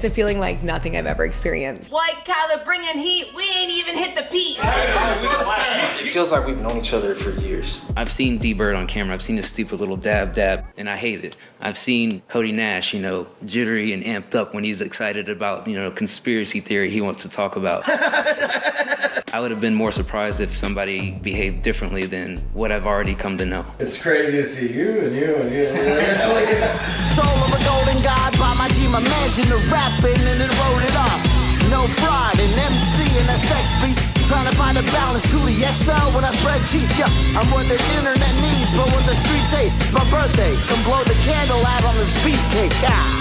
it's a feeling like nothing I've ever experienced. White collar bringing heat, we ain't even hit the peak. It feels like we've known each other for years. I've seen D-Bird on camera. I've seen his stupid little dab, and I hate it. I've seen Cody Nash, jittery and amped up when he's excited about, conspiracy theory he wants to talk about. I would have been more surprised if somebody behaved differently than what I've already come to know. It's crazy to see you and you. Soul of a golden god by my team. Imagine the rapping and then wrote it off. No fraud, an MC and a sex beast. Trying to find a balance, truly excel when I spread cheese. Yeah, I'm what the internet needs, but what the streets hate. It's my birthday, come blow the candle out on this beefcake.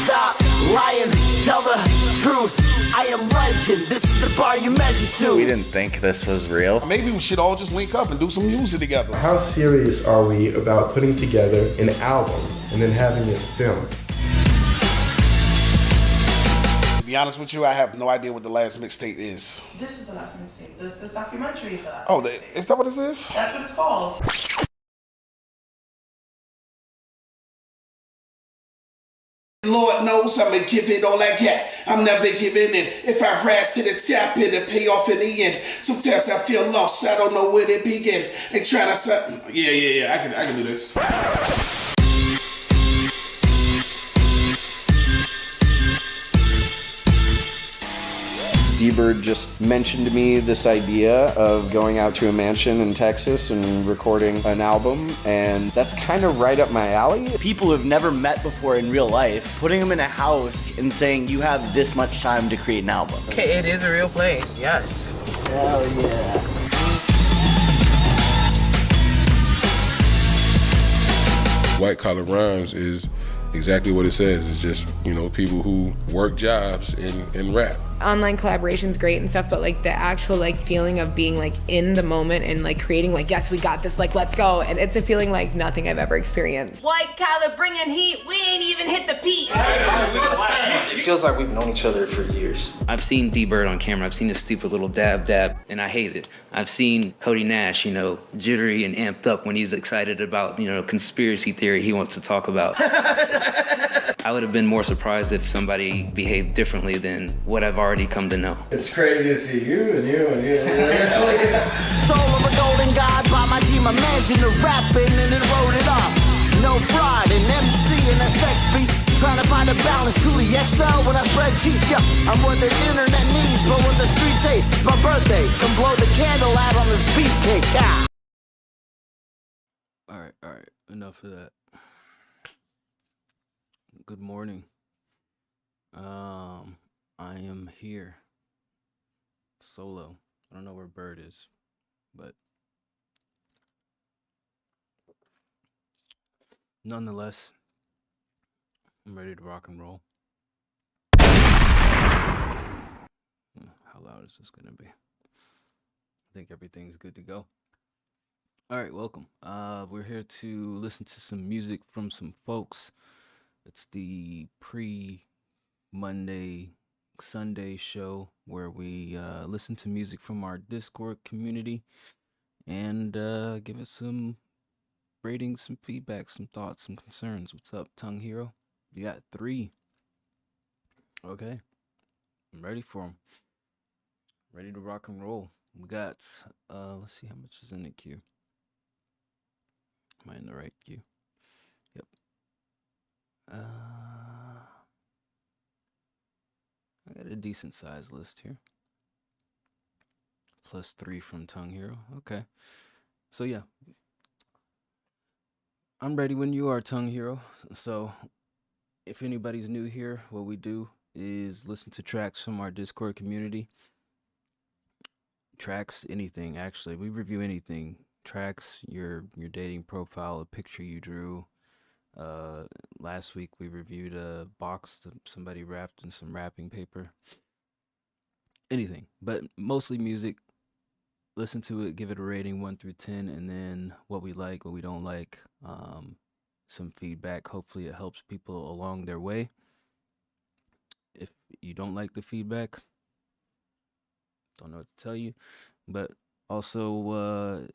Stop lying, tell the truth. I am legend, this is the bar you measure to. We didn't think this was real. Maybe we should all just link up and do some music together. How serious are we about putting together an album and then having it filmed? To be honest with you, I have no idea what the last mixtape is. This is the last mixtape. This documentary is the last. Oh, mixtape. is that what this is? That's what it's called. Lord knows I'ma give it all I got. I'm never giving in. If I rise to the top, it'll pay off in the end. Sometimes I feel lost, I don't know where to begin. And trying to stop. Yeah, I can do this. D-Bird just mentioned to me this idea of going out to a mansion in Texas and recording an album, and that's kind of right up my alley. People who've never met before in real life, putting them in a house and saying you have this much time to create an album. Okay, it is a real place, yes. Hell yeah. White Collar Rhymes is exactly what it says. It's just, people who work jobs and rap. Online collaboration's great and stuff, but like the actual feeling of being in the moment and creating yes, we got this, let's go. And it's a feeling like nothing I've ever experienced. White collar bringing heat, we ain't even hit the peak. It feels like we've known each other for years. I've seen D-Bird on camera. I've seen his stupid little dab, and I hate it. I've seen Cody Nash, jittery and amped up when he's excited about, conspiracy theory he wants to talk about. I would have been more surprised if somebody behaved differently than what I've already come to know. It's crazy to see you and you. Soul of a golden god by my team. Imagine the rapping and then wrote it off. No fraud, an MC and a sex beast. Trying to find a balance, truly excel when I spread cheese. Yeah, I'm what the internet needs, but what the streets hate. It's my birthday, come blow the candle out on this beefcake. All right, enough of that. Good morning. I am here solo. I don't know where Bird is, but nonetheless, I'm ready to rock and roll. How loud is this gonna be? I think everything's good to go. All right, welcome. We're here to listen to some music from some folks. It's the pre-Monday, Sunday show where we listen to music from our Discord community and give us some ratings, some feedback, some thoughts, some concerns. What's up, Tongue Hero? You got 3. Okay, I'm ready for them. Ready to rock and roll. We got, let's see how much is in the queue. Am I in the right queue? Yep. I got a decent size list here. +3 from Tongue Hero. Okay. So yeah. I'm ready when you are, Tongue Hero. So if anybody's new here, what we do is listen to tracks from our Discord community. Tracks, anything actually. We review anything. Tracks, your dating profile, a picture you drew. Last week we reviewed a box that somebody wrapped in some wrapping paper. Anything, but mostly music. Listen to it, give it a rating 1 through 10, and then what we like, what we don't like, some feedback. Hopefully it helps people along their way. If you don't like the feedback, don't know what to tell you, but also,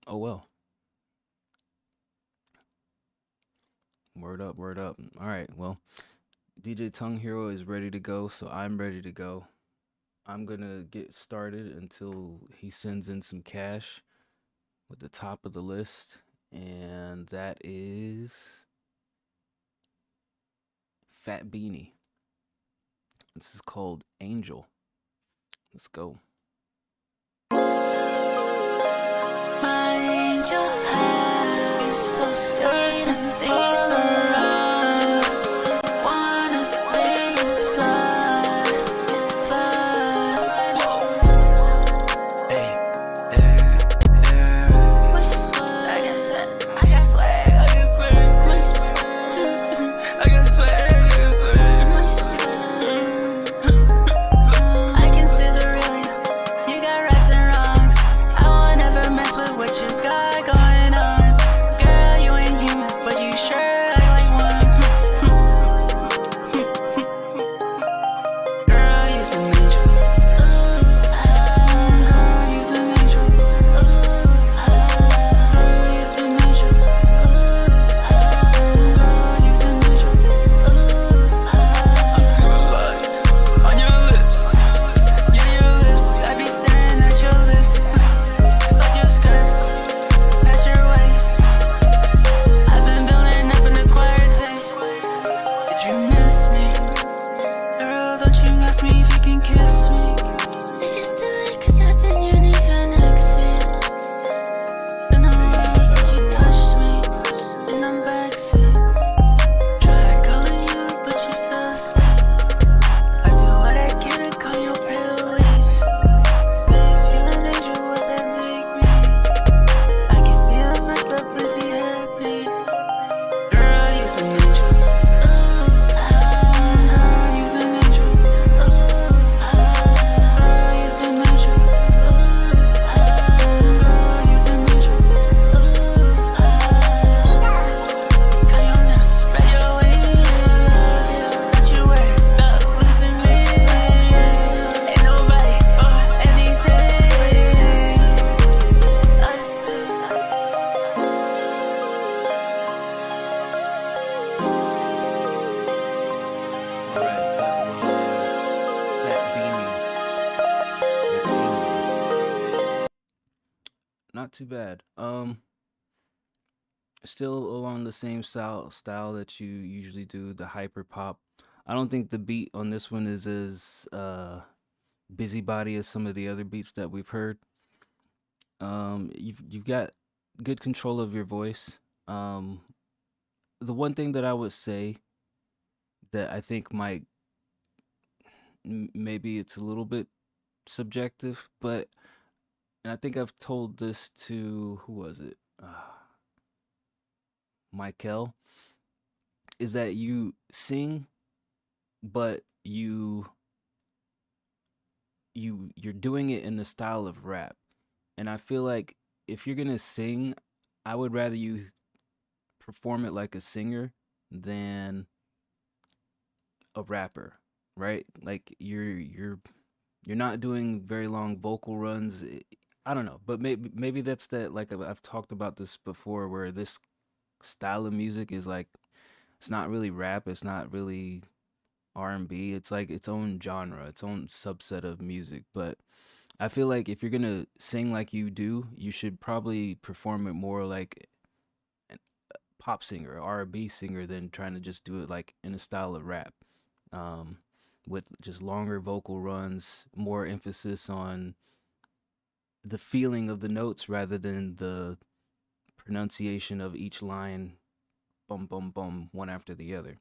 oh well. Word up. All right, well, DJ Tongue Hero is ready to go, so I'm ready to go. I'm gonna get started until he sends in some cash with the top of the list, and that is Fat Beanie. This is called Angel. Let's go. My angel has so certain favors. Wanna see you fly, fly. Hey, I got swag, I got swag. I got swag, I got swag. I can see the real you. You got rights and wrongs. I won't ever mess with what you got going on. Girl, you ain't human, but you sure act like one. Girl, you's an angel. Girl, you's an angel. Girl, you's an angel. Girl, you's an angel. I'm too alive on your lips. Yeah, your lips. I be staring at your lips. Slide your skirt past your waist. I've been building up an acquired taste. Did you miss me? Girl, don't you ask me if you can kiss me. Let's just do it, 'cause I've been yearning to an exit. Been a while since you touched me, and I'm backseat. Tried calling you, but you fell asleep. I do what I can to calm your pale waves. If you're an angel, what's that make me? I can be a mess, but please be happy. Girl, you're an angel. Girl, you're an angel. Girl, you're an angel. Girl, you're an angel. Cut your nails, spread your wings. Let you wear up, losing me. Ain't nobody or anything. Us two. All right, that was Fat Beanie with Angel. Not too bad. Still along the same style that you usually do, the hyper pop. I don't think the beat on this one is as busybody as some of the other beats that we've heard. You've got good control of your voice. The one thing that I would say that I think might maybe it's a little bit subjective, but and I think I've told this to who was it? Michael, is that you sing, but you're doing it in the style of rap. And I feel like if you're gonna sing, I would rather you perform it like a singer than a rapper, right? Like you're not doing very long vocal runs. I don't know, but maybe that's that. Like I've talked about this before, where this style of music is like it's not really rap, it's not really R&B. It's like its own genre, its own subset of music. But I feel like if you're gonna sing like you do, you should probably perform it more like a pop singer, or R&B singer, than trying to just do it like in a style of rap. Um, with just longer vocal runs, more emphasis on the feeling of the notes rather than the pronunciation of each line, bum bum bum, one after the other.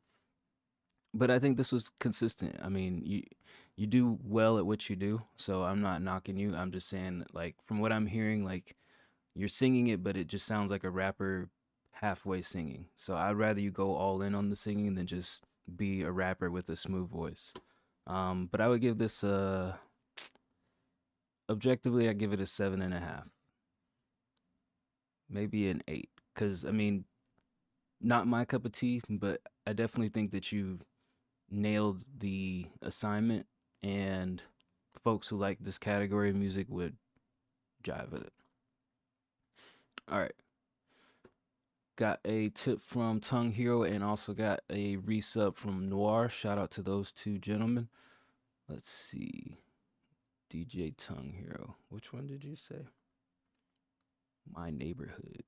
But I think this was consistent. I mean, you do well at what you do, so I'm not knocking you. I'm just saying, like, from what I'm hearing, like, you're singing it, but it just sounds like a rapper halfway singing. So I'd rather you go all in on the singing than just be a rapper with a smooth voice. But I would give this objectively, I give it a 7.5, maybe an 8. Because I mean, not my cup of tea, but I definitely think that you nailed the assignment, and folks who like this category of music would jive with it. All right. Got a tip from Tongue Hero and also got a resub from Noir. Shout out to those two gentlemen. Let's see. DJ Tongue Hero. Which one did you say? My Neighborhood.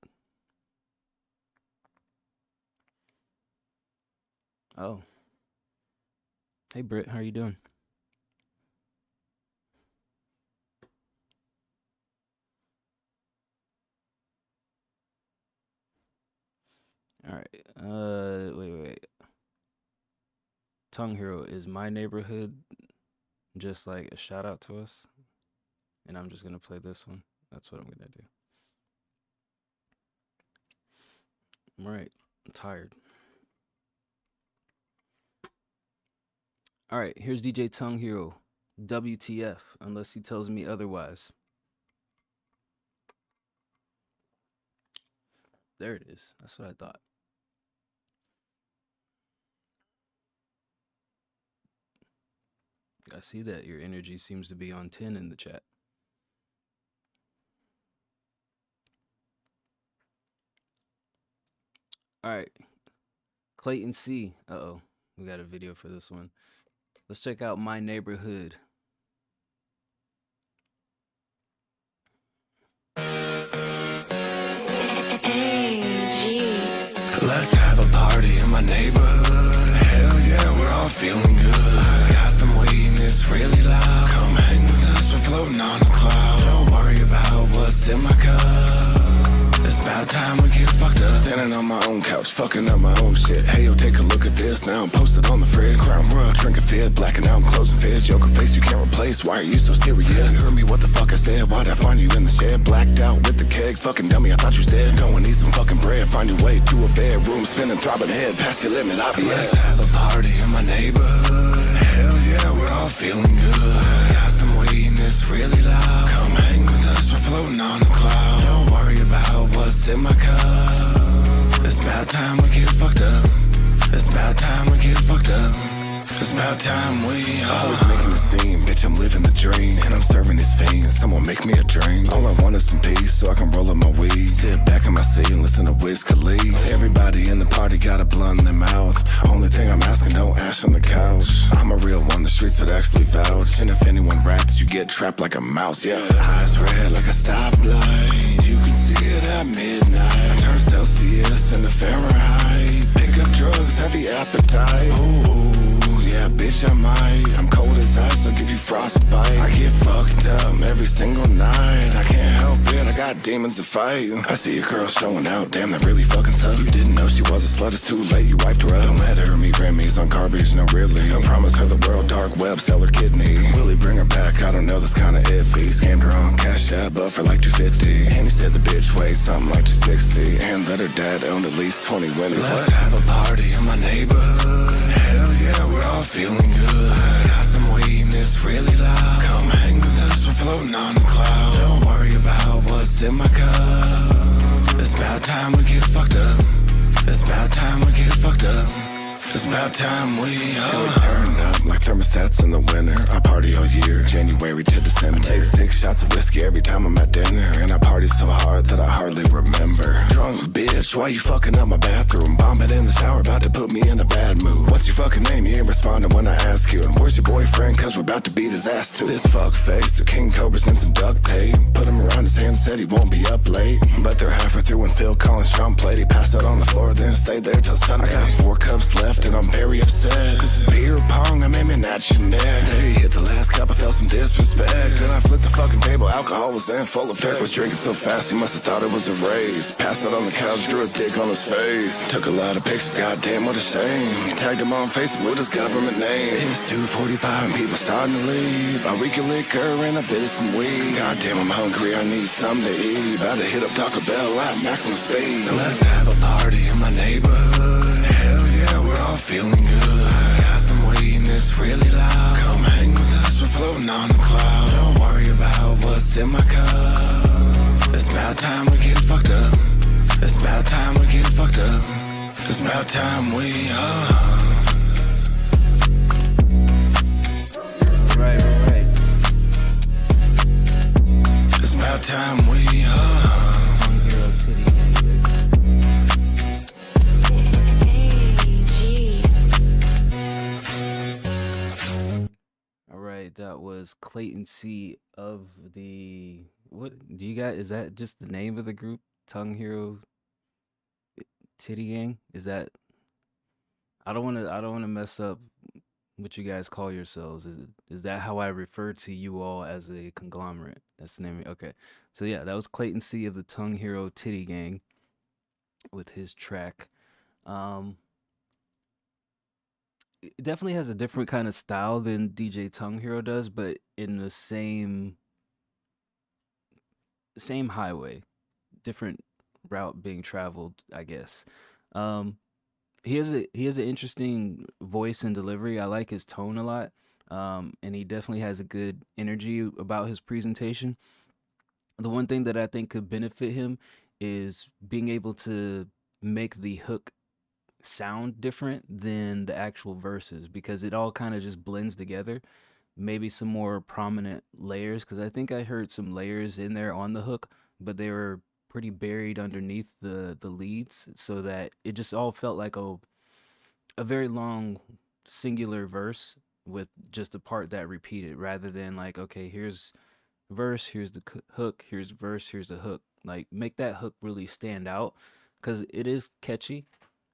Oh. Hey, Britt. How you doing? All right. Wait. Tongue Hero, is My Neighborhood just like a shout out to us? And I'm just going to play this one. That's what I'm going to do. All right. I'm tired. All right. Here's DJ Tongue Hero. WTF, unless he tells me otherwise. There it is. That's what I thought. I see that your energy seems to be on 10 in the chat. All right. Clayton C. Uh-oh. We got a video for this one. Let's check out My Neighborhood. Let's have a party in my neighborhood. Hell yeah, we're all feeling good. Got some weed and it's really loud. Come hang with us, we're floating on a cloud. Don't worry about what's in my cup. It's about time we get fucked up. Standing on my own couch, fucking up my own shit. Hey yo, take a look at this. Now I'm posted on the fridge. Crown Royal, drinking fit, blacking out and closing fists. Joker face you can't replace. Why are you so serious? You heard me, what the fuck I said? Why'd I find you in the shed? Blacked out with the keg, fucking dummy. I thought you said go and eat some fucking bread. Find your way to a bedroom, spinning, throbbing head. Past your limit, I'll be Let's have a party in my neighborhood. Hell yeah, we're all feeling good. Got some weed and it's really loud. Come hang with us, we're floating on a cloud. Don't worry about what's in my cup. It's about time we get fucked up. It's about time we get fucked up. It's about time we always making the scene, bitch, I'm living the dream. And I'm serving these fiends, someone make me a drink. All I want is some peace, so I can roll up my weed. Sit back in my seat and listen to Wiz Khalid. Everybody in the party got a blunt in their mouth. Only thing I'm asking, don't ash on the couch. I'm a real one, the streets would actually vouch. And if anyone rats, you get trapped like a mouse, yeah. Eyes red like a stoplight. You can see it at midnight. I turn Celsius into Fahrenheit. Pick up drugs, heavy appetite. Ooh. Yeah, bitch, I might. I'm cold as ice, I'll give you frostbite. I get fucked up every single night. I can't help it, I got demons to fight. I see a girl showing out, damn, that really fucking sucks. You didn't know she was a slut, it's too late, you wiped her up. Don't let her meet Grammys on garbage, no really. I promise her the world, dark web, sell her kidney. Will he bring her back? I don't know, that's kinda iffy. Scammed her on Cash App, but for like $250. And he said the bitch weighs something like 260. And that her dad owned at least 20 Winnies. Let's have a party in my neighborhood. Hell yeah, we're all feeling good. Got some weed and it's really loud. Come hang with us, we're floating on a cloud. Don't worry about what's in my cup. It's about time we get fucked up. It's about time we get fucked up. It's about time we turn up like thermostats in the winter. I party all year, January to December. Take 6 shots of whiskey every time I'm at dinner. And I party so hard that I hardly remember. Drunk bitch, why you fucking up my bathroom? Vomit in the shower, about to put me in a bad mood. What's your fucking name? You ain't responding when I ask you. And where's your boyfriend? Cause we're about to beat his ass too. This fuck face, two king cobras and some duct tape. Put him around his hand, said he won't be up late. But they're halfway through when Phil Collins Trump played. He passed out on the floor, then stayed there till Sunday. I got 4 cups left and I'm very upset. This is beer pong, I'm aiming at your neck. Hey, hit the last cup, I felt some disrespect. Then I flipped the fucking table, alcohol was in full effect. Was drinking so fast, he must have thought it was a raise. Passed out on the couch, drew a dick on his face. Took a lot of pictures, goddamn, what a shame. Tagged him on Facebook with his government name. It's 2:45 and people starting to leave. I reek a liquor and I bit of some weed. Goddamn, I'm hungry, I need something to eat. About to hit up Taco Bell at maximum speed. So let's have a party in my neighborhood. Hell yeah, we're all feeling good. Got some weed and it's really loud. Come hang with us, we're floating on a cloud. Don't worry about what's in my cup. It's about time we get fucked up. It's about time we get fucked up. It's about time we Right. It's about time we right, that was Clayton C of the what do you got? Is that just the name of the group? Tongue Hero Titty Gang? Is that I don't wanna mess up what you guys call yourselves. Is that how I refer to you all as a conglomerate? That's the name. Okay. So yeah, that was Clayton C of the Tongue Hero Titty Gang with his track. It definitely has a different kind of style than DJ Tongue Hero does, but in the same highway, different route being traveled, I guess. Um, he has an interesting voice and delivery. I like his tone a lot, and he definitely has a good energy about his presentation. The one thing that I think could benefit him is being able to make the hook sound different than the actual verses because it all kind of just blends together. Maybe some more prominent layers because I think I heard some layers in there on the hook, but they were pretty buried underneath the leads so that it just all felt like a very long singular verse with just a part that repeated rather than like, okay, here's verse, here's the hook, here's verse, here's the hook. Like make that hook really stand out because it is catchy.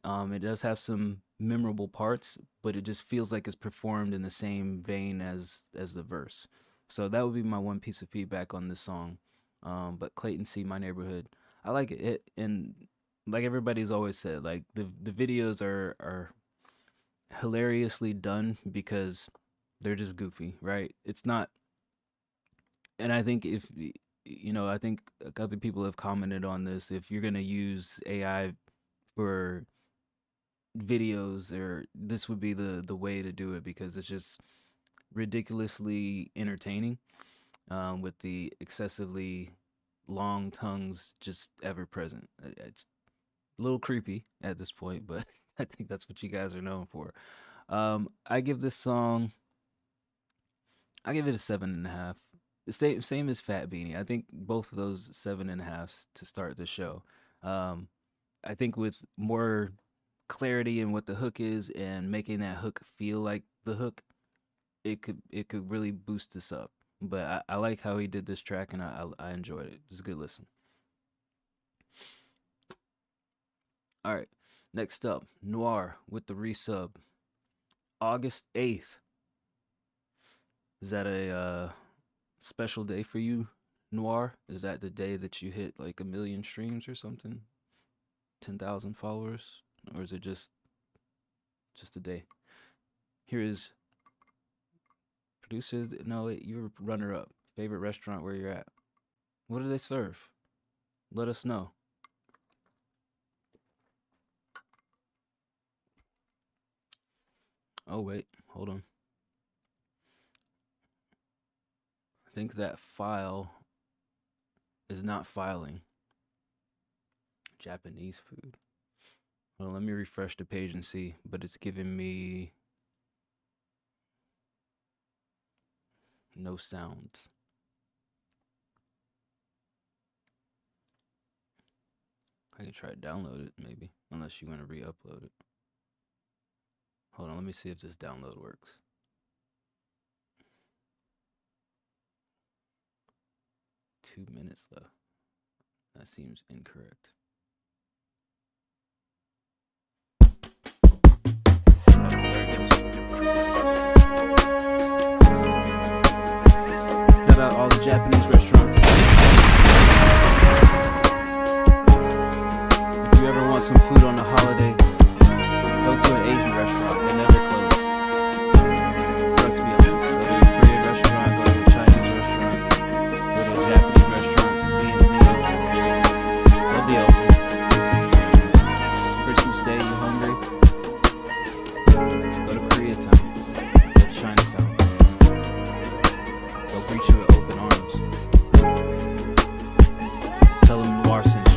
It does have some memorable parts, but it just feels like it's performed in the same vein as the verse. So that would be my one piece of feedback on this song. But Clayton C, My Neighborhood, I like it. And like everybody's always said, like the videos are hilariously done because they're just goofy, right? It's not, and I think if I think other people have commented on this. If you're gonna use AI for videos, or this would be the way to do it because it's just ridiculously entertaining, with the excessively long tongues just ever present. It's a little creepy at this point, but I think that's what you guys are known for. I give this song, I give it a 7.5. Same as Fat Beanie. I think both of those 7.5s to start the show. I think with more clarity in what the hook is and making that hook feel like the hook, it could really boost this up. But I like how he did this track, and I enjoyed it. It was a good listen. All right, next up, Noir with the resub. August 8th. Is that a special day for you, Noir? Is that the day that you hit like 1 million streams or something? 10,000 followers? Or is it just a day? Here is producer. No, you're runner up. Favorite restaurant where you're at. What do they serve? Let us know. Oh, wait. Hold on. I think that file is not filing. Japanese food. Well, let me refresh the page and see, but it's giving me no sounds. I can try to download it, maybe, unless you want to re-upload it. Hold on, let me see if this download works. Two minutes left. That seems incorrect. Shout out all the Japanese restaurants. If you ever want some food on a holiday, go to an Asian restaurant. They never close. Trust me on this. Go to a Korean restaurant, go to a Chinese restaurant, go to a Japanese restaurant, Vietnamese. They'll be open. Christmas Day, you hungry? Go to Koreatown. Go to Chinatown. They'll greet you with open arms. Tell them Noir sent you.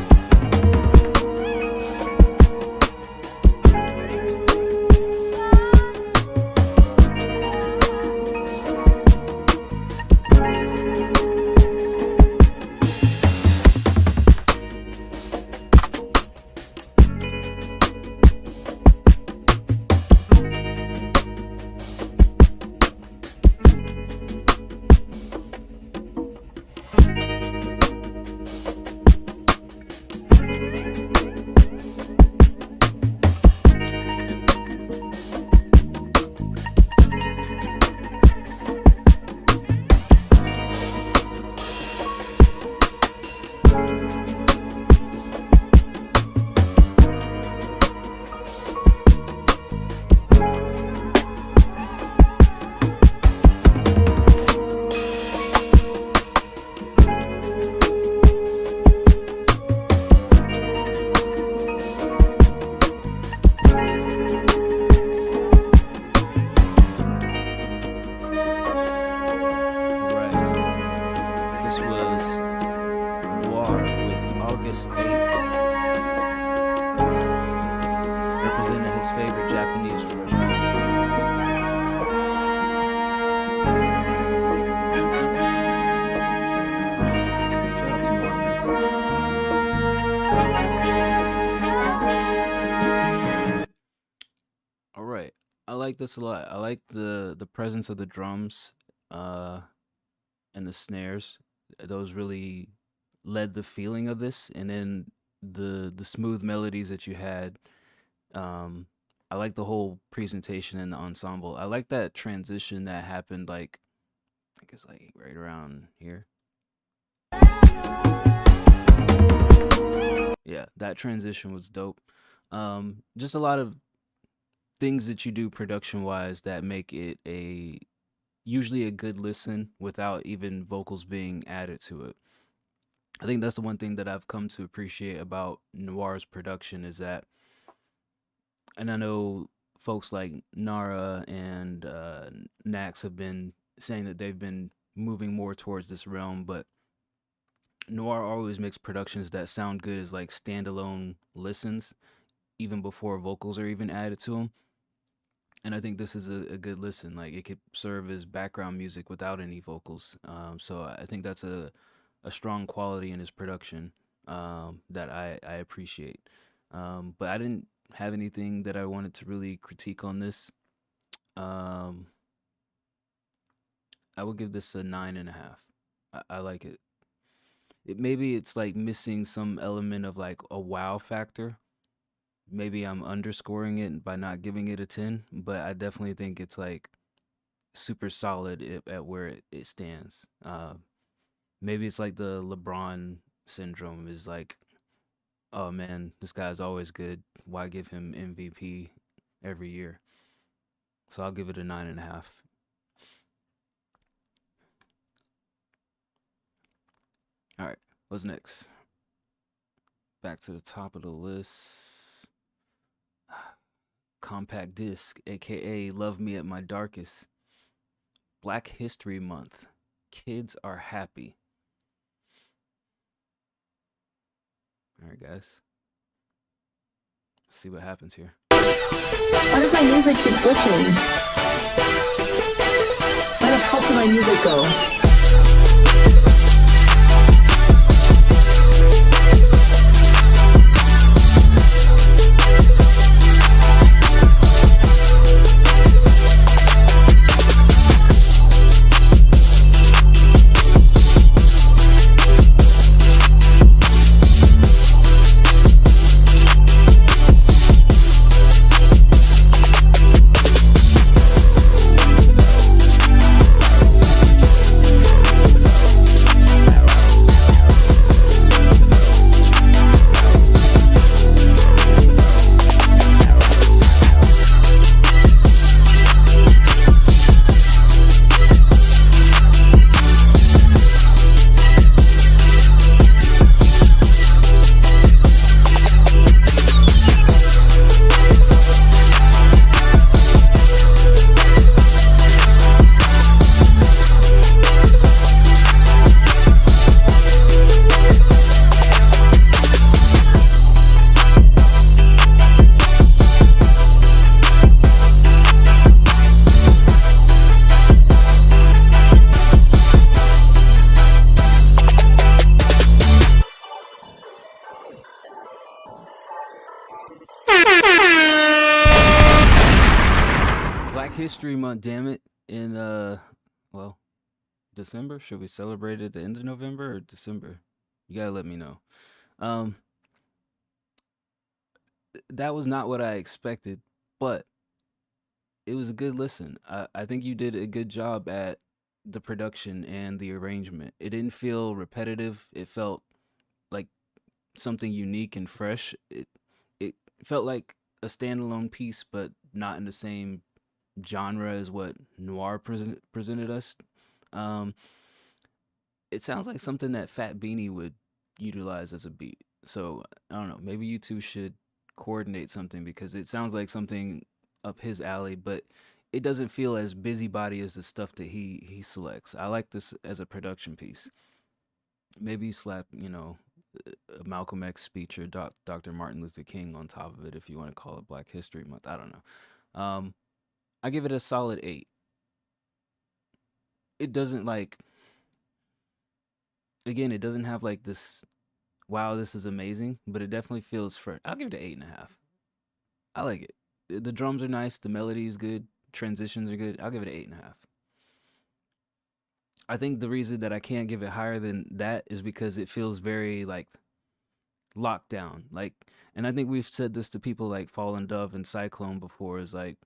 Ace. Representing his favorite Japanese restaurant. Shout out to Martin. All right, I like this a lot. I like the presence of the drums, and the snares. Those really led the feeling of this, and then the smooth melodies that you had. I like the whole presentation and the ensemble. I like that transition that happened, like I guess like right around here. Yeah, that transition was dope. Just a lot of things that you do production wise that make it usually a good listen without even vocals being added to it. I think that's the one thing that I've come to appreciate about Noir's production is that, and I know folks like Nara and Nax have been saying that they've been moving more towards this realm, but Noir always makes productions that sound good as like standalone listens, even before vocals are even added to them. And I think this is a good listen. Like it could serve as background music without any vocals. So I think that's a strong quality in his production that I appreciate. But I didn't have anything that I wanted to really critique on this. I would give this a 9.5. I like it. Maybe it's like missing some element of like a wow factor. Maybe I'm underscoring it by not giving it a 10, but I definitely think it's like super solid at where it stands. Maybe it's like the LeBron syndrome is like, oh man, this guy's always good. Why give him MVP every year? So I'll give it a 9.5. All right, what's next? Back to the top of the list. Compact Disc, aka Love Me at My Darkest. Black History Month. Kids are happy. All right, guys. Let's see what happens here. Why does my music keep glitching? Where the hell did my music go? History Month, damn it. In well, December? Should we celebrate it at the end of November or December? You gotta let me know. That was not what I expected, but it was a good listen. I think you did a good job at the production and the arrangement. It didn't feel repetitive. It felt like something unique and fresh. It felt like a standalone piece, but not in the same genre as what Noir presented us. It sounds like something that Fat Beanie would utilize as a beat. So I don't know. Maybe you two should coordinate something because it sounds like something up his alley, but it doesn't feel as busybody as the stuff that he selects. I like this as a production piece. Maybe slap, a Malcolm X speech or Dr. Martin Luther King on top of it, if you want to call it Black History Month. I don't know. I give it a solid 8. It doesn't like, again, it doesn't have like this, wow, this is amazing, but it definitely feels fresh. I'll give it an 8.5. I like it. The drums are nice, the melody is good, transitions are good. I'll give it an 8.5. I think the reason that I can't give it higher than that is because it feels very like locked down. Like, and I think we've said this to people like Fallen Dove and Cyclone before, is like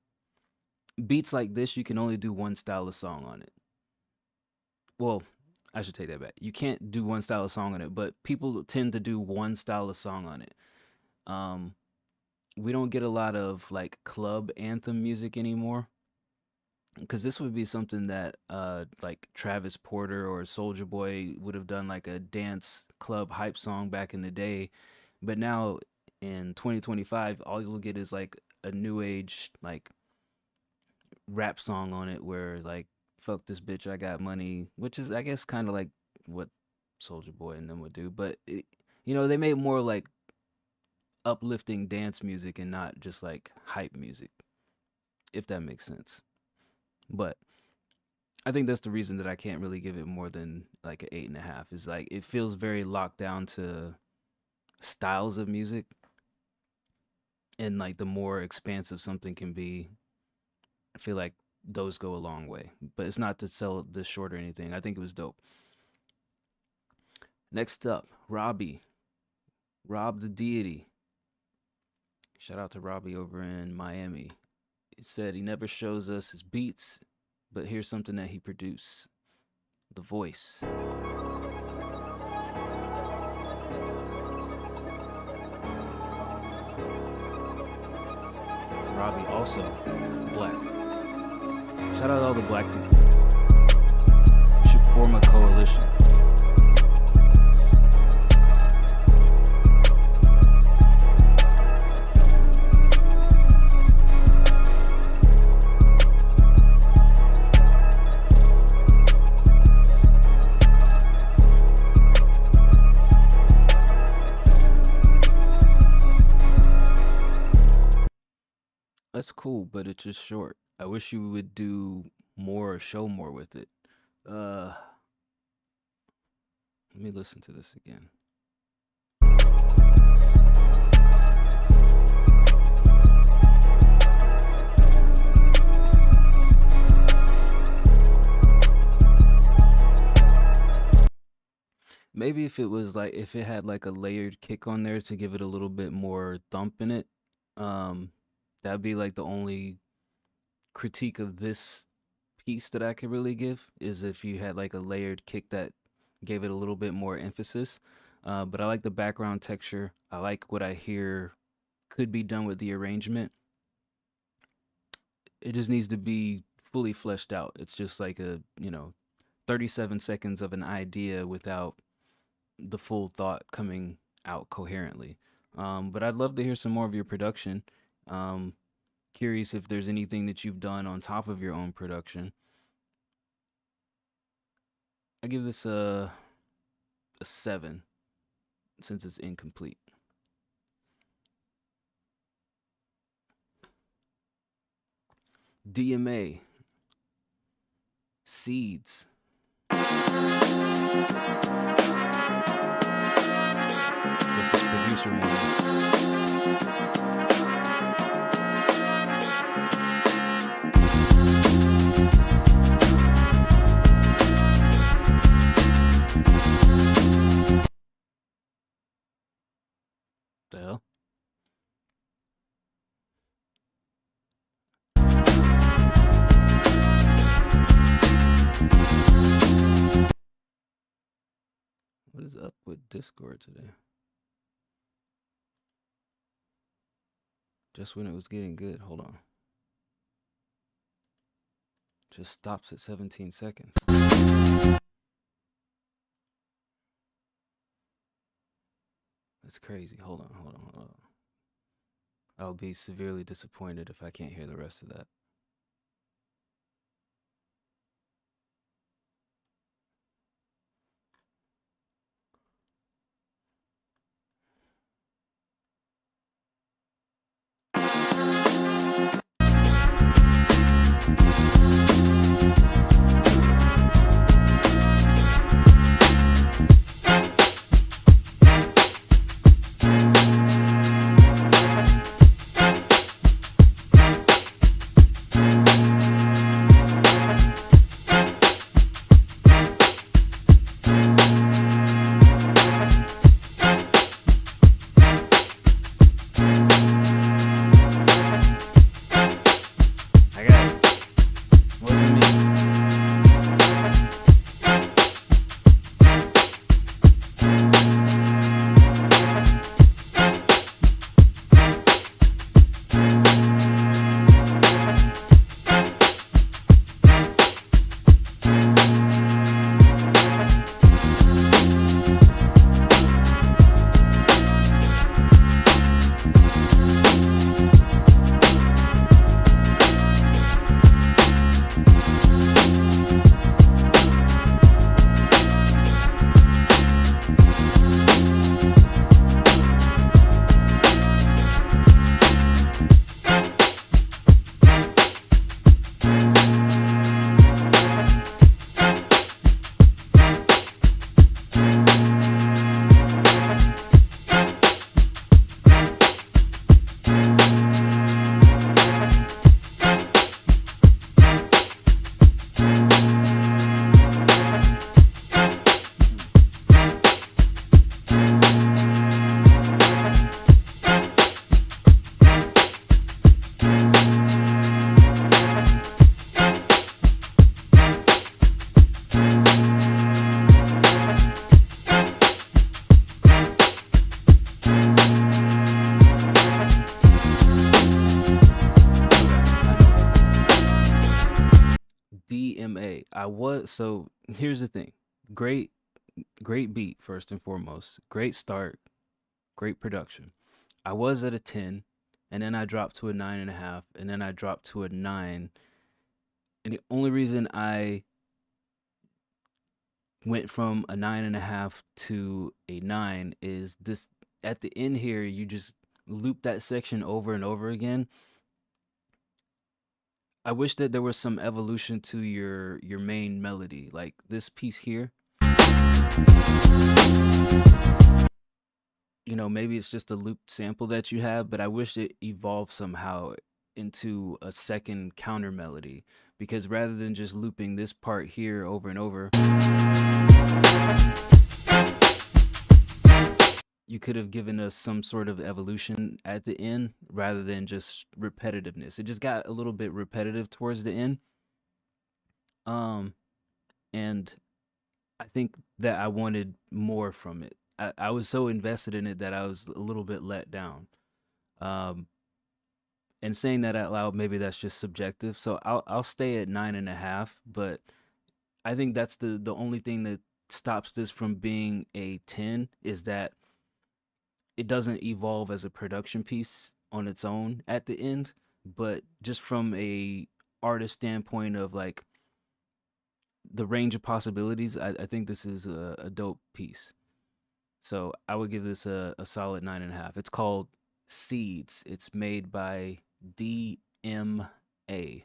beats like this, you can only do one style of song on it. Well, I should take that back. You can't do one style of song on it, but people tend to do one style of song on it. We don't get a lot of like club anthem music anymore, because this would be something that like Travis Porter or Soulja Boy would have done, like a dance club hype song back in the day. But now in 2025, all you'll get is like a new age like rap song on it where like, fuck this bitch, I got money, which is I guess kind of like what Soulja Boy and them would do. But they made more like uplifting dance music and not just like hype music, if that makes sense. But I think that's the reason that I can't really give it more than like an 8.5. Is like it feels very locked down to styles of music, and like the more expansive something can be, I feel like those go a long way. But it's not to sell this short or anything. I think it was dope. Next up, Robbie. Rob the Deity. Shout out to Robbie over in Miami. He said he never shows us his beats, but here's something that he produced. The Voice. Robbie also black. Shout out to all the black people. We should form a coalition. That's cool, but it's just short. I wish you would do more or show more with it. Let me listen to this again. Maybe if it was like, if it had like a layered kick on there to give it a little bit more thump in it, that'd be like the only critique of this piece that I could really give, is if you had like a layered kick that gave it a little bit more emphasis. But I like the background texture. I like what I hear could be done with the arrangement. It just needs to be fully fleshed out. It's just like a, 37 seconds of an idea without the full thought coming out coherently. But I'd love to hear some more of your production. Curious if there's anything that you've done on top of your own production. I give this a 7 since it's incomplete. DMA. Seeds. This is producer mode. The hell? What is up with Discord today? Just when it was getting good. Hold on. Just stops at 17 seconds. That's crazy. Hold on. I'll be severely disappointed if I can't hear the rest of that. So here's the thing. Great beat first and foremost. Great start, great production. I was at a 10, and then I dropped to a 9.5, and then I dropped to a 9. And the only reason I went from a 9.5 to a 9 is this: at the end here, you just loop that section over and over again. I wish that there was some evolution to your main melody, like this piece here. You know, maybe it's just a looped sample that you have, but I wish it evolved somehow into a second counter melody, because rather than just looping this part here over and over, you could have given us some sort of evolution at the end rather than just repetitiveness. It just got a little bit repetitive towards the end. And I think that I wanted more from it. I was so invested in it that I was a little bit let down. And saying that out loud, maybe that's just subjective. So I'll stay at 9.5, but I think that's the only thing that stops this from being a 10 is that it doesn't evolve as a production piece on its own at the end, but just from a artist standpoint of like the range of possibilities, I think this is a dope piece. So I would give this a solid 9.5. It's called Seeds. It's made by DMA.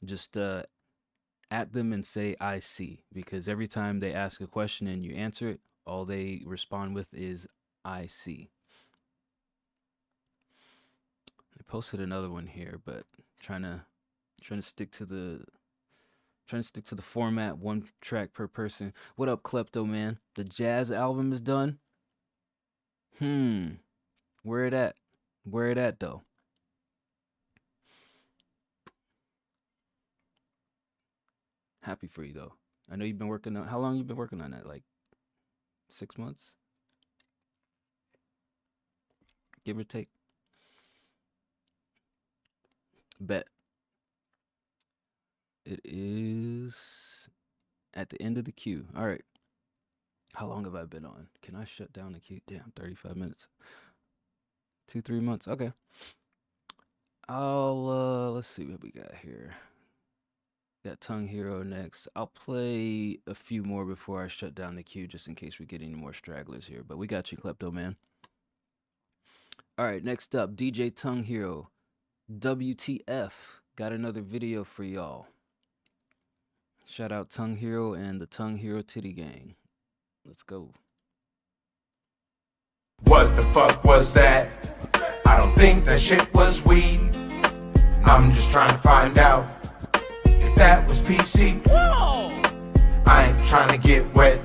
Just at them and say I see, because every time they ask a question and you answer it, all they respond with is I see. I posted another one here, but trying to stick to the format, one track per person. What up, Klepto man? The jazz album is done. Where it at? Where it at though? Happy for you though. I know you've been working on. How long you been working on that? Like 6 months, give or take. Bet. It is at the end of the queue. All right. How long have I been on? Can I shut down the queue? Damn, 35 minutes. 2-3 months. Okay. Let's see what we got here. Got Tongue Hero next. I'll play a few more before I shut down the queue, just in case we get any more stragglers here. But we got you, Klepto man. All right, next up, DJ Tongue Hero. WTF. Got another video for y'all. Shout out Tongue Hero and the Tongue Hero Titty Gang. Let's go. What the fuck was that? I don't think that shit was weed. I'm just trying to find out if that was PC. Whoa! I ain't trying to get wet.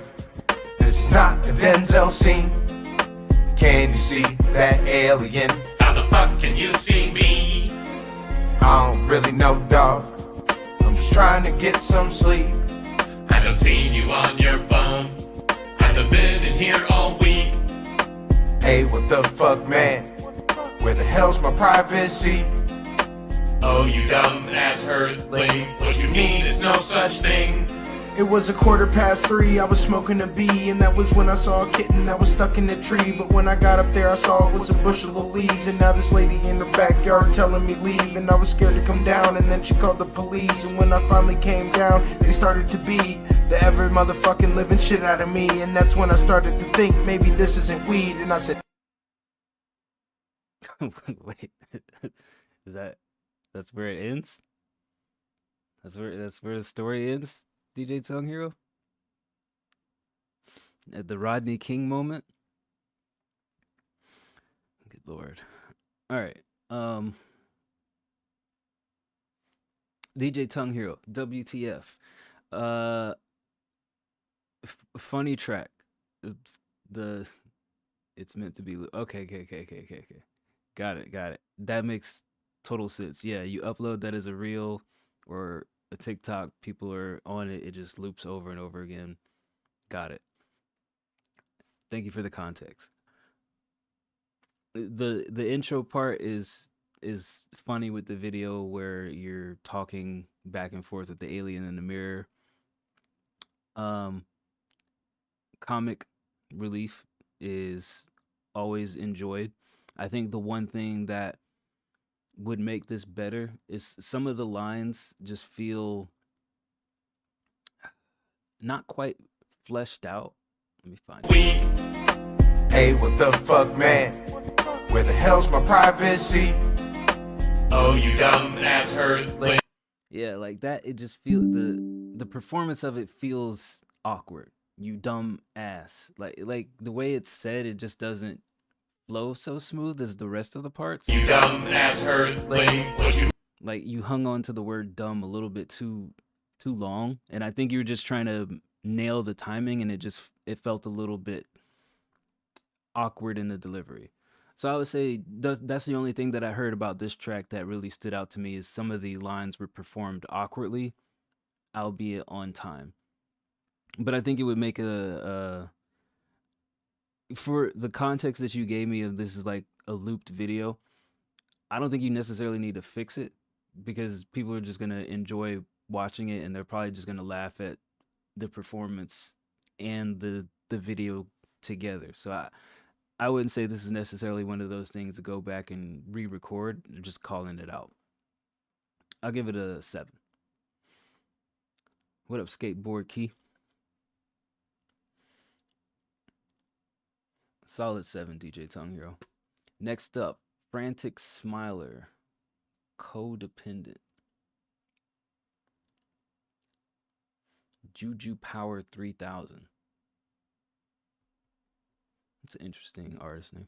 This is not a Denzel scene. Can you see that alien? How the fuck can you see me? I don't really know, dog. I'm just trying to get some sleep. I don't see you on your phone. I've been in here all week. Hey, what the fuck, man? Where the hell's my privacy? Oh, you dumb ass earthling. What you mean is no such thing. It was 3:15, I was smoking a bee, and that was when I saw a kitten that was stuck in a tree. But when I got up there, I saw it was a bushel of leaves, and now this lady in her backyard telling me leave, and I was scared to come down, and then she called the police, and when I finally came down, they started to beat the ever motherfucking living shit out of me, and that's when I started to think maybe this isn't weed, and I said, Wait, that's where it ends? That's where the story ends, DJ Tongue Hero? At the Rodney King moment? Good lord. Alright. DJ Tongue Hero, WTF. Funny track. It's meant to be. Okay. Got it. That makes total sense. Yeah, you upload that as a reel or a TikTok, people are on it, it just loops over and over again. Got it. Thank you for the context. The intro part is funny with the video where you're talking back and forth with the alien in the mirror. Um, Comic relief is always enjoyed. I think the one thing that would make this better is some of the lines just feel not quite fleshed out. Let me find it. Hey, what the fuck, man? Where the hell's my privacy? Oh, you dumb ass hurt. Yeah, like that. It just feel the performance of it feels awkward. You dumb ass. Like the way it's said, it just doesn't flow so smooth as the rest of the parts. You dumb ass hurt. Like you hung on to the word dumb a little bit too long, and I think you were just trying to nail the timing, and it felt a little bit awkward in the delivery. So I would say that's the only thing that I heard about this track that really stood out to me is some of the lines were performed awkwardly, albeit on time. But I think it would make for the context that you gave me of this is like a looped video. I don't think you necessarily need to fix it because people are just gonna enjoy watching it and they're probably just gonna laugh at the performance and the video together. So I wouldn't say this is necessarily one of those things to go back and re-record. Just calling it out. I'll give it a 7. What up, Skateboard Key? Solid 7, DJ Tongue Hero. Next up, Frantic Smiler, Codependent. Juju Power 3000. It's an interesting artist name.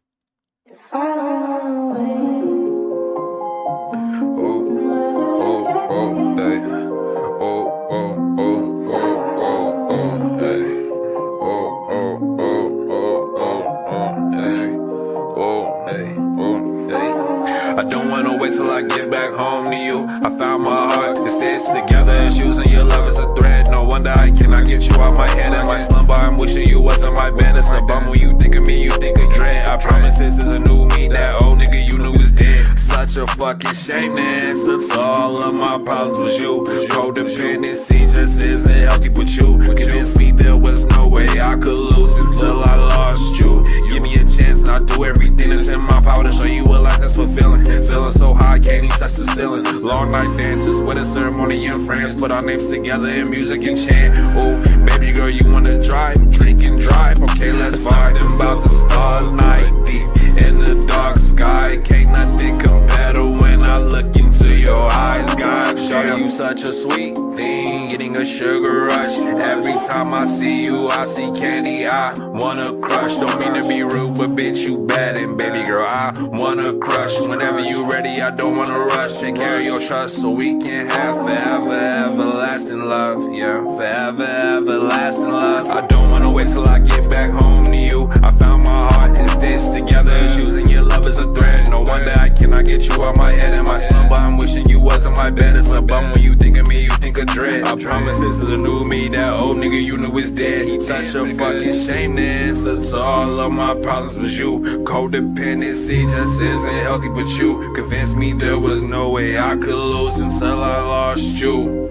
I don't wanna wait till I get back home to you. I found my heart, it stays together as using your love as a thread. No wonder I cannot get you out my head. In my slumber, I'm wishing you wasn't my bed. It's a bum when you think of me, you think of dread. I promise this is a new me, that old nigga you knew was dead. Such a fucking shame, man. Since all of my problems was you. Codependency just isn't healthy with you. Convinced me there was no way I could lose until I lost you. Give me a chance and I'll do everything that's in my power to show you a life that's fulfilling. Feeling so high, can't even touch the ceiling. Long night dances with a ceremony and friends. Put our names together in music and chant. Oh, baby girl, you wanna drive? Drink and drive. Okay, let's vibe. Something about the stars, night deep in the dark sky. Can't nothing compare to when I look into your eyes. God, show you such a sweet thing. Getting a sugar rush. Every time I see you, I see candy. I wanna crush. Don't mean to be rude, but bitch, you bad. And baby girl, I wanna crush. Whenever you ready, I don't wanna rush. Take care of your trust so we can have forever, everlasting love. Yeah, forever, everlasting love. I don't wanna wait till I get back home to you. I found my heart, it stays together as using your love as a thread. No wonder I cannot get you out my head. In my slumber, I'm wishing you wasn't my bed. It's a bum when you think of me, you think of dread. I promise this is a new me, that old nigga you knew is dead. Such a fucking shame, then. Since all of my problems was you. Codependency just isn't healthy with you. Convinced me there was no way I could lose until I lost you.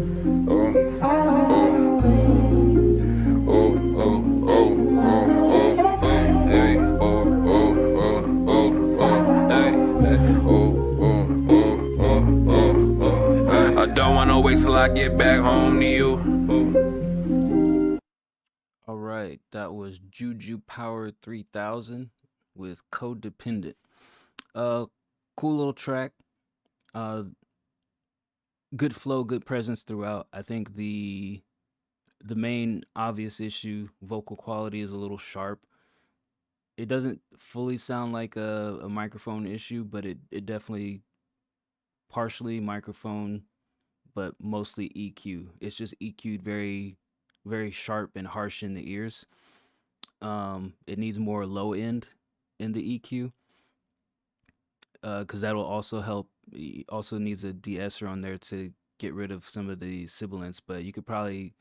I don't wanna wait till I get back home to you. All right, that was Juju Power 3000 with Codependent. Cool little track. Good flow, good presence throughout. I think the main obvious issue, vocal quality, is a little sharp. It doesn't fully sound like a microphone issue, but it definitely partially microphone, but mostly EQ. It's just EQ'd very, very sharp and harsh in the ears. It needs more low end in the EQ, because that'll also help. It also needs a de-esser on there to get rid of some of the sibilance, but you could probably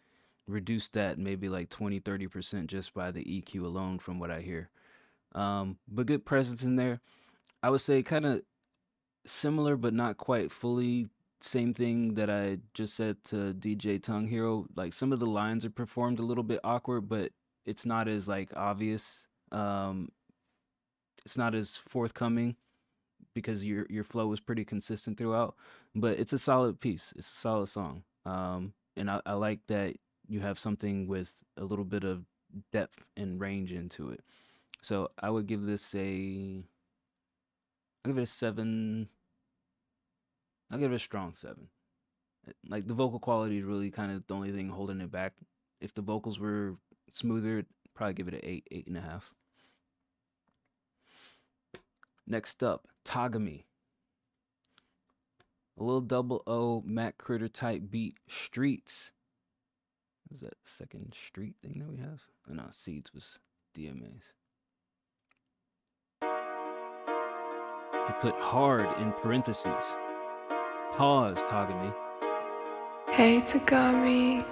reduce that maybe like 20-30% just by the EQ alone from what I hear. But good presence in there. I would say kind of similar but not quite fully same thing that I just said to DJ Tongue Hero. Like some of the lines are performed a little bit awkward, but it's not as like obvious. It's not as forthcoming because your flow is pretty consistent throughout. But it's a solid piece. It's a solid song. And I like that you have something with a little bit of depth and range into it. So I would give this I'll give it a 7. I'll give it a strong 7. Like the vocal quality is really kind of the only thing holding it back. If the vocals were smoother, I'd probably give it an 8, 8.5. Next up, Tagami. A little double O Mac Critter type beat, Streets. Is that second street thing that we have? Oh, no, Seeds was DMA's. He put hard in parentheses. Pause, Tagami. Hey, Tagami.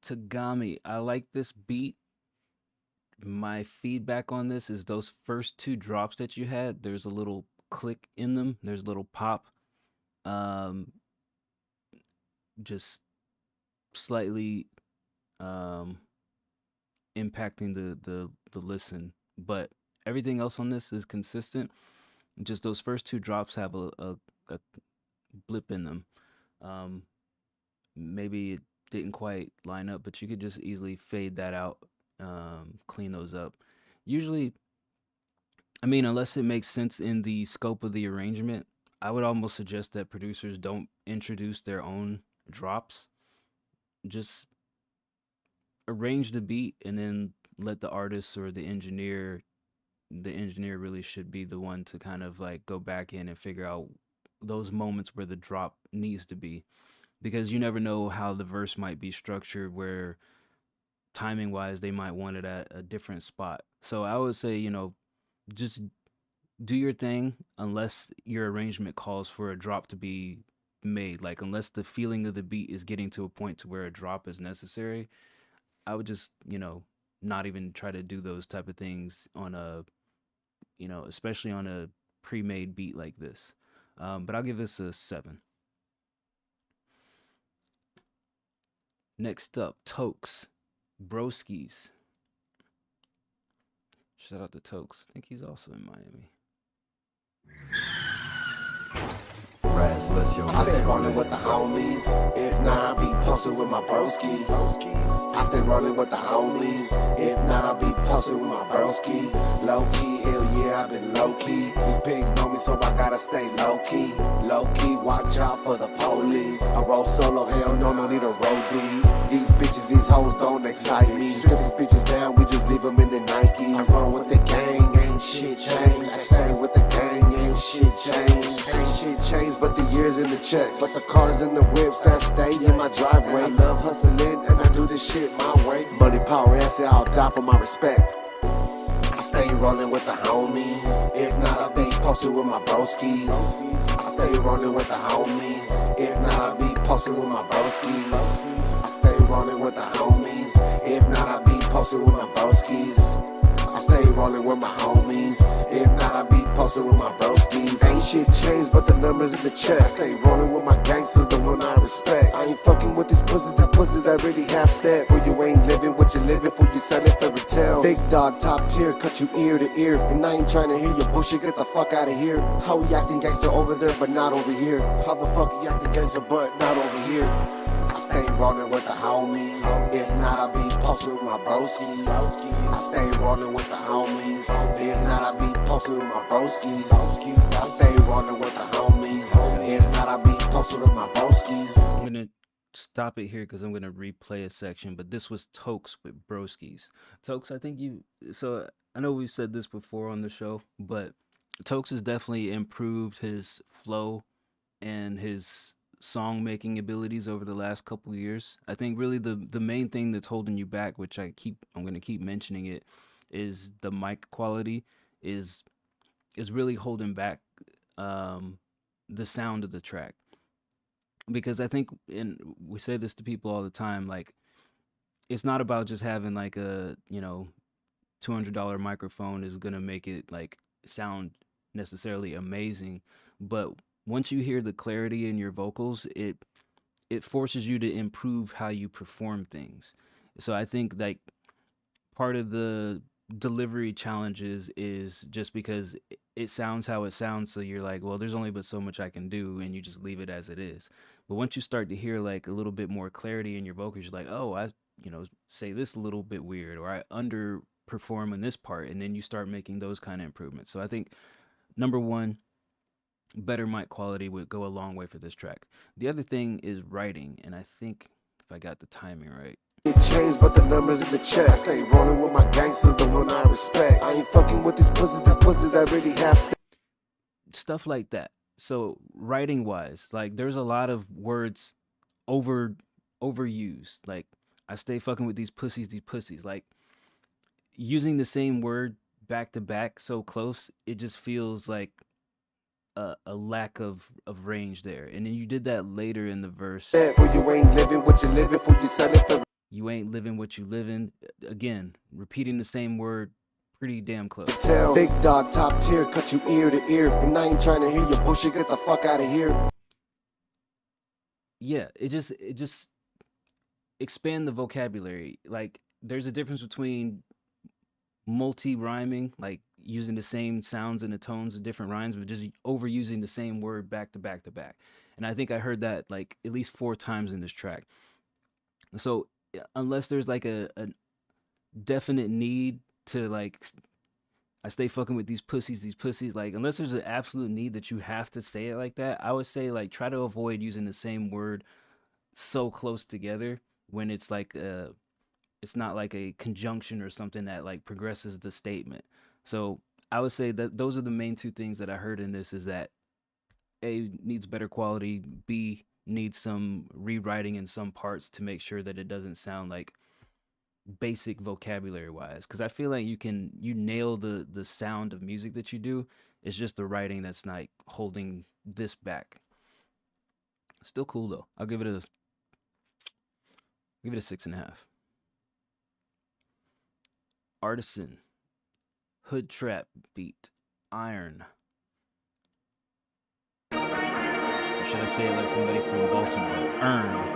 Tagami, I like this beat. My feedback on this is those first 2 drops that you had, there's a little click in them. There's a little pop. Just slightly impacting the listen. But everything else on this is consistent. Just those first 2 drops have a blip in them. Maybe it didn't quite line up, but you could just easily fade that out, clean those up. Usually, I mean, unless it makes sense in the scope of the arrangement, I would almost suggest that producers don't introduce their own drops. Just arrange the beat and then let the artist or the engineer really should be the one to kind of like go back in and figure out those moments where the drop needs to be. Because you never know how the verse might be structured, where timing wise they might want it at a different spot. So I would say, just do your thing unless your arrangement calls for a drop to be made. Like unless the feeling of the beat is getting to a point to where a drop is necessary, I would just, not even try to do those type of things on a, especially on a pre-made beat like this. But I'll give this a 7. Next up, Tokes, Broskies. Shout out to Tokes. I think he's also in Miami. I stay rolling with the homies. If not, I be posted with my broskies. I stay rolling with the homies. If not, I be posted with my broskies. Low key, hell yeah, I been low key. These pigs know me, so I gotta stay low key. Low key, watch out for the police. I roll solo, hell no need a roadie. These bitches, these hoes don't excite me. Strip these bitches down, we just leave them in the Nikes. I run with the gang, ain't shit changed. I stay with the gang, ain't shit changed. Ain't shit changed, but the years in the checks. But the cars and the whips that stay in my driveway. I love hustling and I do this shit my way. Money, power, asset, I'll die for my respect. I stay rolling with the homies. If not, I stay posted with my broskies. I stay rolling with the homies. If not, I be posted with my broskies. I stay rolling with the homies. If not, I be posted with my broskies. I stay rolling with my homies. If not, I be posted with my broskies. Ain't shit changed but the numbers in the chest. I stay rolling with my gangsters, the one I respect. I ain't fucking with these pussies that really half step. For you ain't living what you're living for, you selling fairy tales. Big dog, top tier, cut you ear to ear. And I ain't trying to hear your bullshit, get the fuck out of here. How we acting gangster over there, but not over here? How the fuck you acting gangster, but not over here? I stay rolling with the homies. If not, I'll be posted with my broskies. I stay rolling with the homies. If not, I'll be posted with my broskies. I stay rolling with the homies. If not, I'll be posted with my broskies. I'm gonna stop it here because I'm gonna replay a section. But this was Tokes with Broskies. Tokes, I think you. So I know we've said this before on the show, but Tokes has definitely improved his flow and his song making abilities over the last couple years. I think really the main thing that's holding you back, which I'm going to keep mentioning it, is the mic quality is really holding back the sound of the track. Because I think, and we say this to people all the time, like it's not about just having like a, $200 microphone is going to make it like sound necessarily amazing, but once you hear the clarity in your vocals, it forces you to improve how you perform things. So I think like part of the delivery challenges is just because it sounds how it sounds, so you're like, well, there's only but so much I can do, and you just leave it as it is. But once you start to hear like a little bit more clarity in your vocals, you're like, oh, I say this a little bit weird, or I underperform in this part, and then you start making those kind of improvements. So I think number one, better mic quality would go a long way for this track. The other thing is writing, and I think if I got the timing right. It changed, but the numbers in the chest. Stay rolling with my gangsters, the one I respect. I ain't fucking with these pussies that really have stuff like that. So writing wise, like there's a lot of words overused. Like I stay fucking with these pussies. Like using the same word back to back so close, it just feels like a lack of range there. And then you did that later in the verse. For you ain't living what you living for, you selling for. You ain't living what you living. Again, repeating the same word pretty damn close. Big dog, top tier, cut you ear to ear. And I ain't trying to hear your bullshit, get the fuck out of here. Yeah, it just expand the vocabulary. Like there's a difference between multi-rhyming, like using the same sounds and the tones of different rhymes, but just overusing the same word back to back to back. And I think I heard that like at least 4 times in this track. So unless there's like a definite need to like, I stay fucking with these pussies, like unless there's an absolute need that you have to say it like that, I would say like try to avoid using the same word so close together when it's like it's not like a conjunction or something that like progresses the statement. So I would say that those are the main 2 things that I heard in this, is that A, needs better quality, B, needs some rewriting in some parts to make sure that it doesn't sound like basic vocabulary wise. Because I feel like you nail the sound of music that you do. It's just the writing that's not holding this back. Still cool though. I'll give it a 6.5. Artisan, Hood Trap beat, Iron. Or should I say it like somebody from Baltimore? Earn.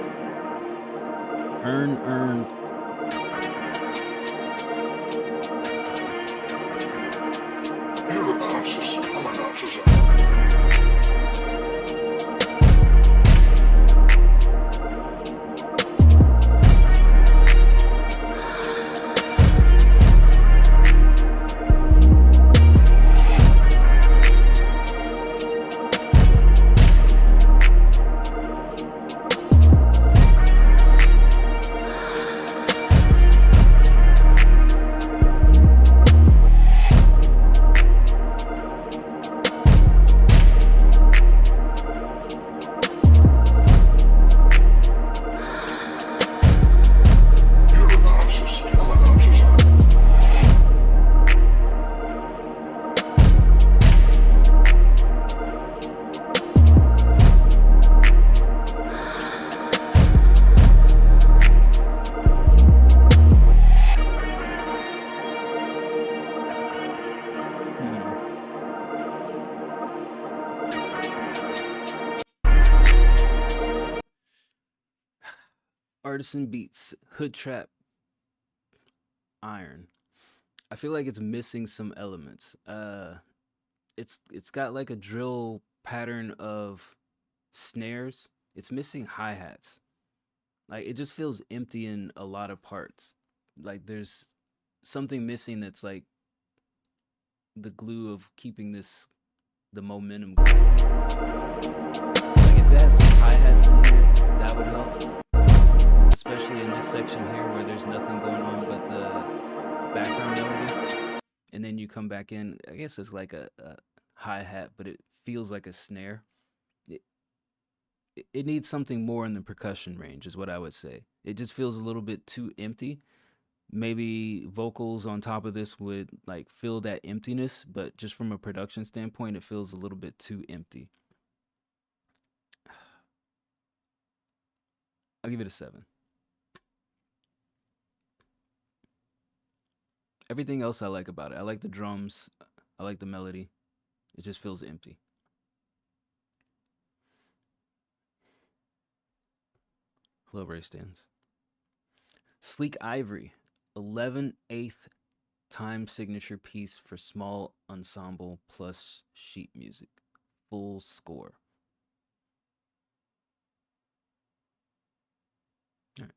Artisan beats, Hood Trap iron. I feel like it's missing some elements. It's got like a drill pattern of snares. It's missing hi-hats. Like it just feels empty in a lot of parts. Like there's something missing that's like the glue of keeping the momentum going. Like if it has some hi-hats in here, that would help. Especially in this section here where there's nothing going on but the background melody. And then you come back in, I guess it's like a hi-hat, but it feels like a snare. It, it needs something more in the percussion range, is what I would say. It just feels a little bit too empty. Maybe vocals on top of this would like fill that emptiness, but just from a production standpoint, it feels a little bit too empty. I'll give it a 7. Everything else I like about it. I like the drums. I like the melody. It just feels empty. Hello, Ray Stans. Sleek Ivory, 11/8 time signature piece for small ensemble plus sheet music. Full score. All right.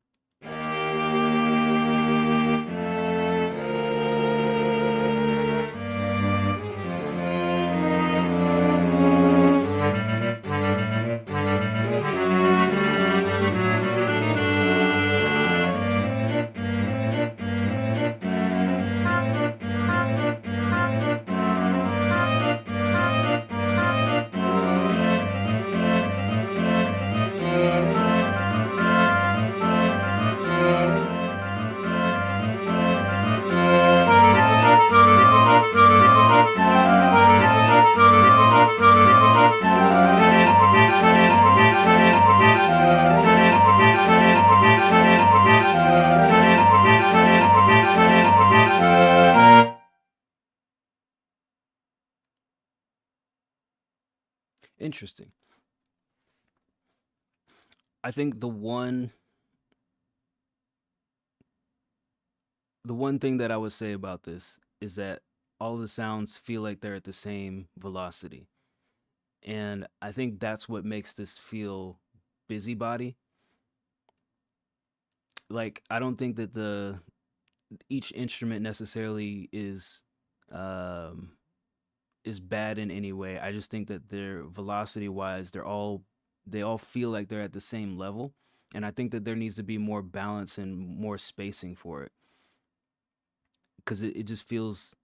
Interesting. I think the one thing that I would say about this is that all the sounds feel like they're at the same velocity. And I think that's what makes this feel busybody. Like I don't think that each instrument necessarily is bad in any way. I just think that they're velocity wise, they all feel like they're at the same level. And I think that there needs to be more balance and more spacing for it. Because it just feels,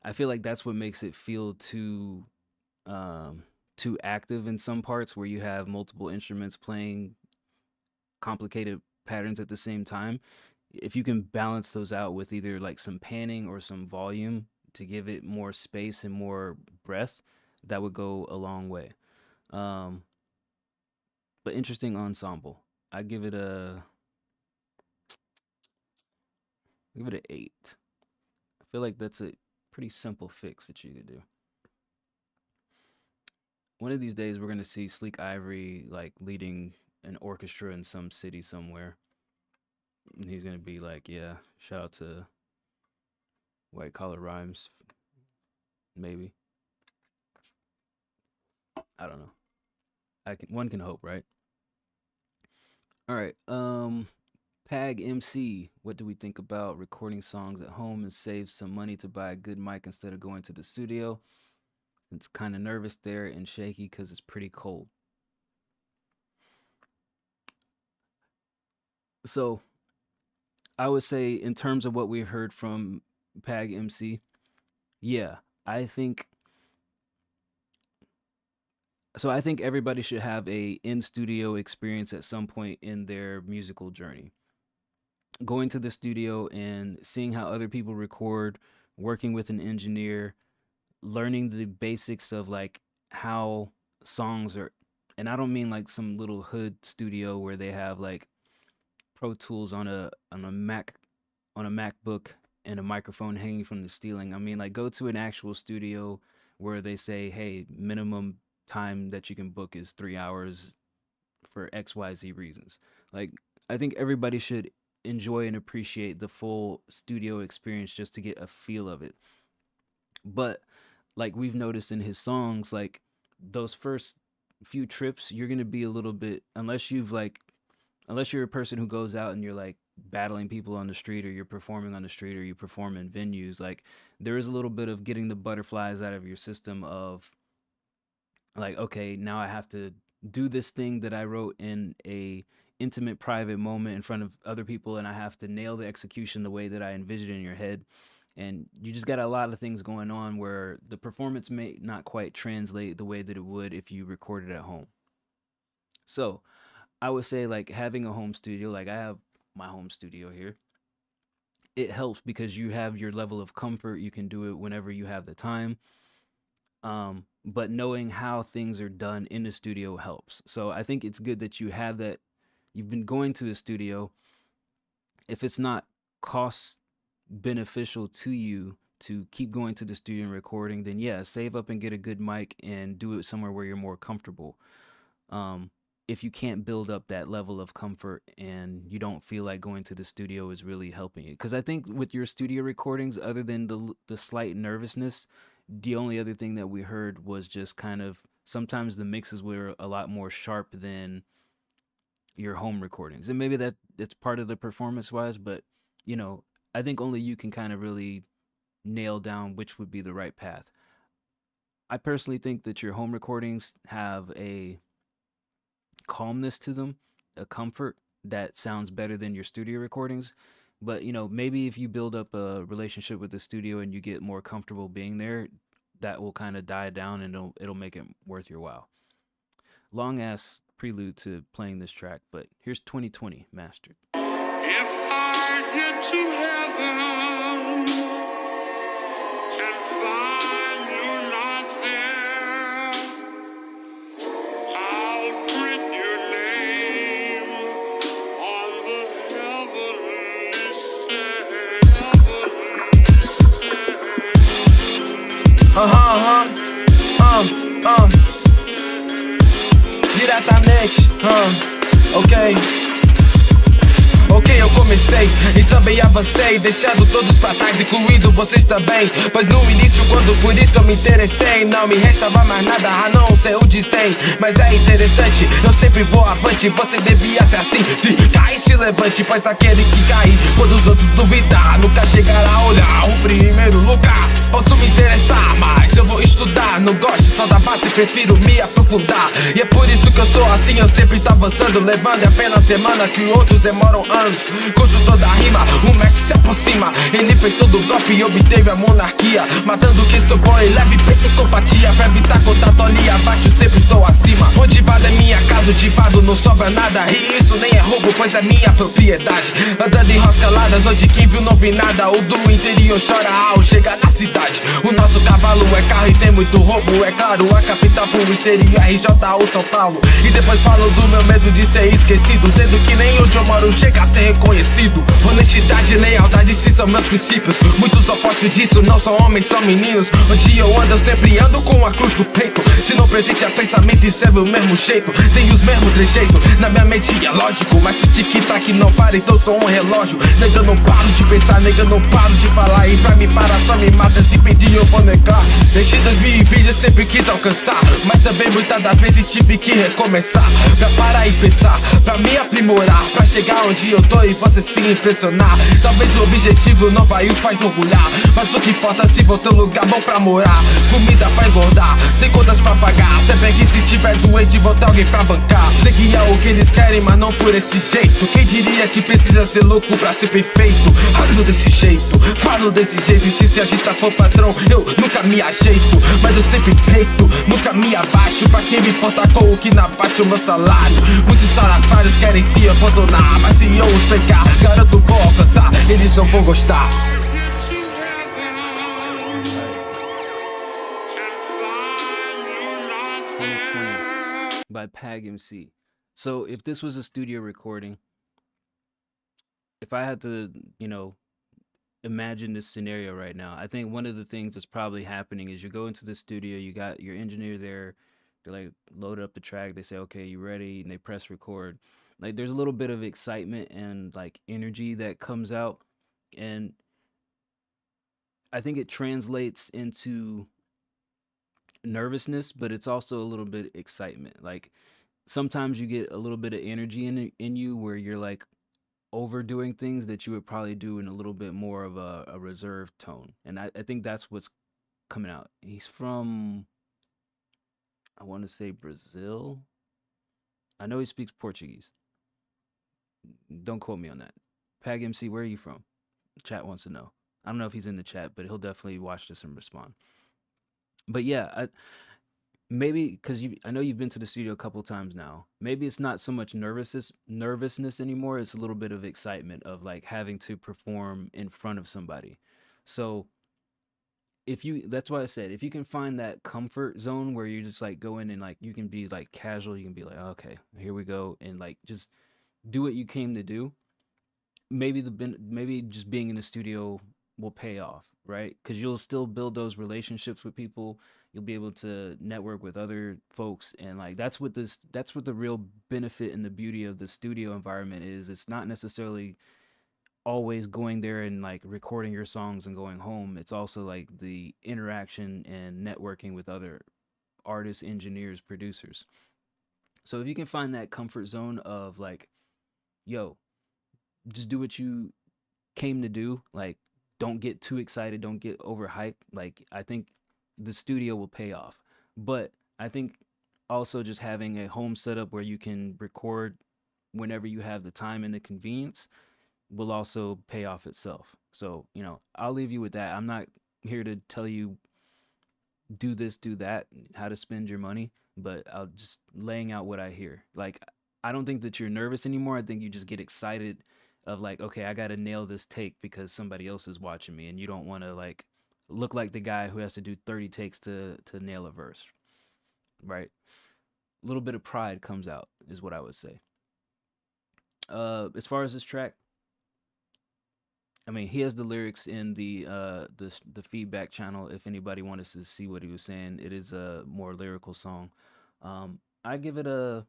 I feel like that's what makes it feel too active in some parts where you have multiple instruments playing complicated patterns at the same time. If you can balance those out with either like some panning or some volume to give it more space and more breath, that would go a long way. But interesting ensemble. I give it an 8. I feel like that's a pretty simple fix that you could do. One of these days, we're gonna see Sleek Ivory like leading an orchestra in some city somewhere. And he's gonna be like, "Yeah, shout out to White Collar Rhymes, maybe." I don't know. One can hope, right? All right. Pag MC, what do we think about recording songs at home and save some money to buy a good mic instead of going to the studio? It's kind of nervous there and shaky because it's pretty cold. So I would say in terms of what we've heard from Pag MC, yeah, I think everybody should have a in-studio experience at some point in their musical journey. Going to the studio and seeing how other people record, working with an engineer, learning the basics of like how songs are, and I don't mean like some little hood studio where they have like Pro Tools on a MacBook and a microphone hanging from the ceiling. I mean like go to an actual studio where they say, "Hey, minimum time that you can book is 3 hours for XYZ reasons." Like I think everybody should enjoy and appreciate the full studio experience just to get a feel of it. But like we've noticed in his songs, like those first few trips, you're gonna be a little bit, unless you're a person who goes out and you're like battling people on the street, or you're performing on the street, or you perform in venues, like there is a little bit of getting the butterflies out of your system of like, okay, now I have to do this thing that I wrote in a intimate private moment in front of other people, and I have to nail the execution the way that I envisioned in your head. And you just got a lot of things going on where the performance may not quite translate the way that it would if you recorded at home. So I would say like having a home studio, like I have my home studio here, it helps because you have your level of comfort. You can do it whenever you have the time. But knowing how things are done in the studio helps. So I think it's good that you have that. You've been going to the studio. If it's not cost beneficial to you to keep going to the studio and recording, then yeah, save up and get a good mic and do it somewhere where you're more comfortable. If you can't build up that level of comfort and you don't feel like going to the studio is really helping you, because I think with your studio recordings, other than the slight nervousness, the only other thing that we heard was just kind of sometimes the mixes were a lot more sharp than your home recordings, and maybe it's part of the performance wise, but you know, I think only you can kind of really nail down which would be the right path. I personally think that your home recordings have a calmness to them, a comfort that sounds better than your studio recordings. But you know, maybe if you build up a relationship with the studio and you get more comfortable being there, that will kind of die down and it'll make it worth your while. Long ass prelude to playing this track, but here's 2020 mastered. If I get to heaven and find you not there, I'll print your name on the heavenly stage. Diretamente, ok. Ok, eu comecei e também avancei, deixando todos pra trás, incluindo vocês também. Pois no início, quando por isso eu me interessei, não me restava mais nada a não ser o desdém. Mas é interessante, eu sempre vou avante. Você devia ser assim, se cair, se levante. Pois aquele que cair, quando os outros duvidar, nunca chegará a olhar o primeiro lugar. Posso me interessar, mas eu vou estudar. Não gosto só da base, prefiro me aprofundar. E é por isso que eu sou assim, eu sempre tô avançando, levando apenas semana que outros demoram anos. Conjunto toda a rima, o mestre se aproxima. Ele fez todo o golpe e obteve a monarquia, matando quem sou bom e leve psicopatia. Pra evitar contato ali abaixo, sempre tô acima. Motivado é minha casa, o divado não sobra nada. E isso nem é roubo, pois é minha propriedade. Andando em roscaladas, onde quem viu não vi nada. O do interior chora ao chegar na cidade. O nosso cavalo é carro e tem muito roubo, é claro. A capital pro exterior, RJ ou São Paulo. E depois falo do meu medo de ser esquecido, sendo que nem onde eu moro chega a ser reconhecido. Honestidade e lealdade, sim, são meus princípios. Muitos opostos disso, não são homens, são meninos. Onde eu ando, eu sempre ando com a cruz do peito. Se no presente é pensamento e serve o mesmo jeito, tem os mesmos trejeitos, na minha mente é lógico. Mas se o tic-tac não para, então sou um relógio. Nega, eu não paro de pensar, nega, eu não paro de falar. E pra me parar só me mata, se pedir eu vou negar. Desde 2020 eu sempre quis alcançar, mas também muitas das vezes tive que recomeçar. Pra parar e pensar, pra me aprimorar, pra chegar onde eu tô e você se impressionar. Talvez o objetivo não vai os pais orgulhar, mas o que importa é se vou ter um lugar bom pra morar, comida pra engordar, sem contas pra pagar. Sempre que se tiver doente vou ter alguém pra bancar. Sei que é o que eles querem, mas não por esse jeito. Quem diria que precisa ser louco pra ser perfeito? Falo desse jeito, falo desse jeito. E se agita for patrão, eu nunca me ajeito, mas eu sempre peito, nunca me abaixo. Pra quem me importa com o que na baixa o meu salário. Muitos salafrários querem se abandonar, mas se eu os pegar, garanto vou alcançar, eles não vão gostar. By Pag MC. So if this was a studio recording, if I had to, you know, imagine this scenario right now, I think one of the things that's probably happening is you go into the studio, you got your engineer there, they like load up the track, they say, okay, you ready? And they press record. Like there's a little bit of excitement and like energy that comes out, and I think it translates into nervousness, but it's also a little bit excitement. Like sometimes you get a little bit of energy in you where you're like overdoing things that you would probably do in a little bit more of a reserved tone. And I think that's what's coming out. He's from, I want to say Brazil. I know he speaks Portuguese. Don't quote me on that. Pag MC, where are you from? Chat wants to know. I don't know if he's in the chat, but he'll definitely watch this and respond. But yeah, maybe because I know you've been to the studio a couple times now. Maybe it's not so much nervousness anymore. It's a little bit of excitement of like having to perform in front of somebody. So that's why I said, if you can find that comfort zone where you just like go in and like you can be like casual, you can be like, okay, here we go, and like just do what you came to do. Maybe just being in the studio will pay off, right? Because you'll still build those relationships with people. You'll be able to network with other folks, and like that's what the real benefit and the beauty of the studio environment is. It's not necessarily always going there and like recording your songs and going home. It's also like the interaction and networking with other artists, engineers, producers. So if you can find that comfort zone of like, yo, just do what you came to do, like don't get too excited, don't get overhyped, like I think the studio will pay off. But I think also just having a home setup where you can record whenever you have the time and the convenience will also pay off itself. So, I'll leave you with that. I'm not here to tell you do this, do that, how to spend your money, but I'll just laying out what I hear. Like, I don't think that you're nervous anymore. I think you just get excited of like, okay, I got to nail this take because somebody else is watching me, and you don't want to like look like the guy who has to do 30 takes to nail a verse, right? A little bit of pride comes out is what I would say. As far as this track, I mean, he has the lyrics in the feedback channel. If anybody wanted to see what he was saying, it is a more lyrical song. I give it an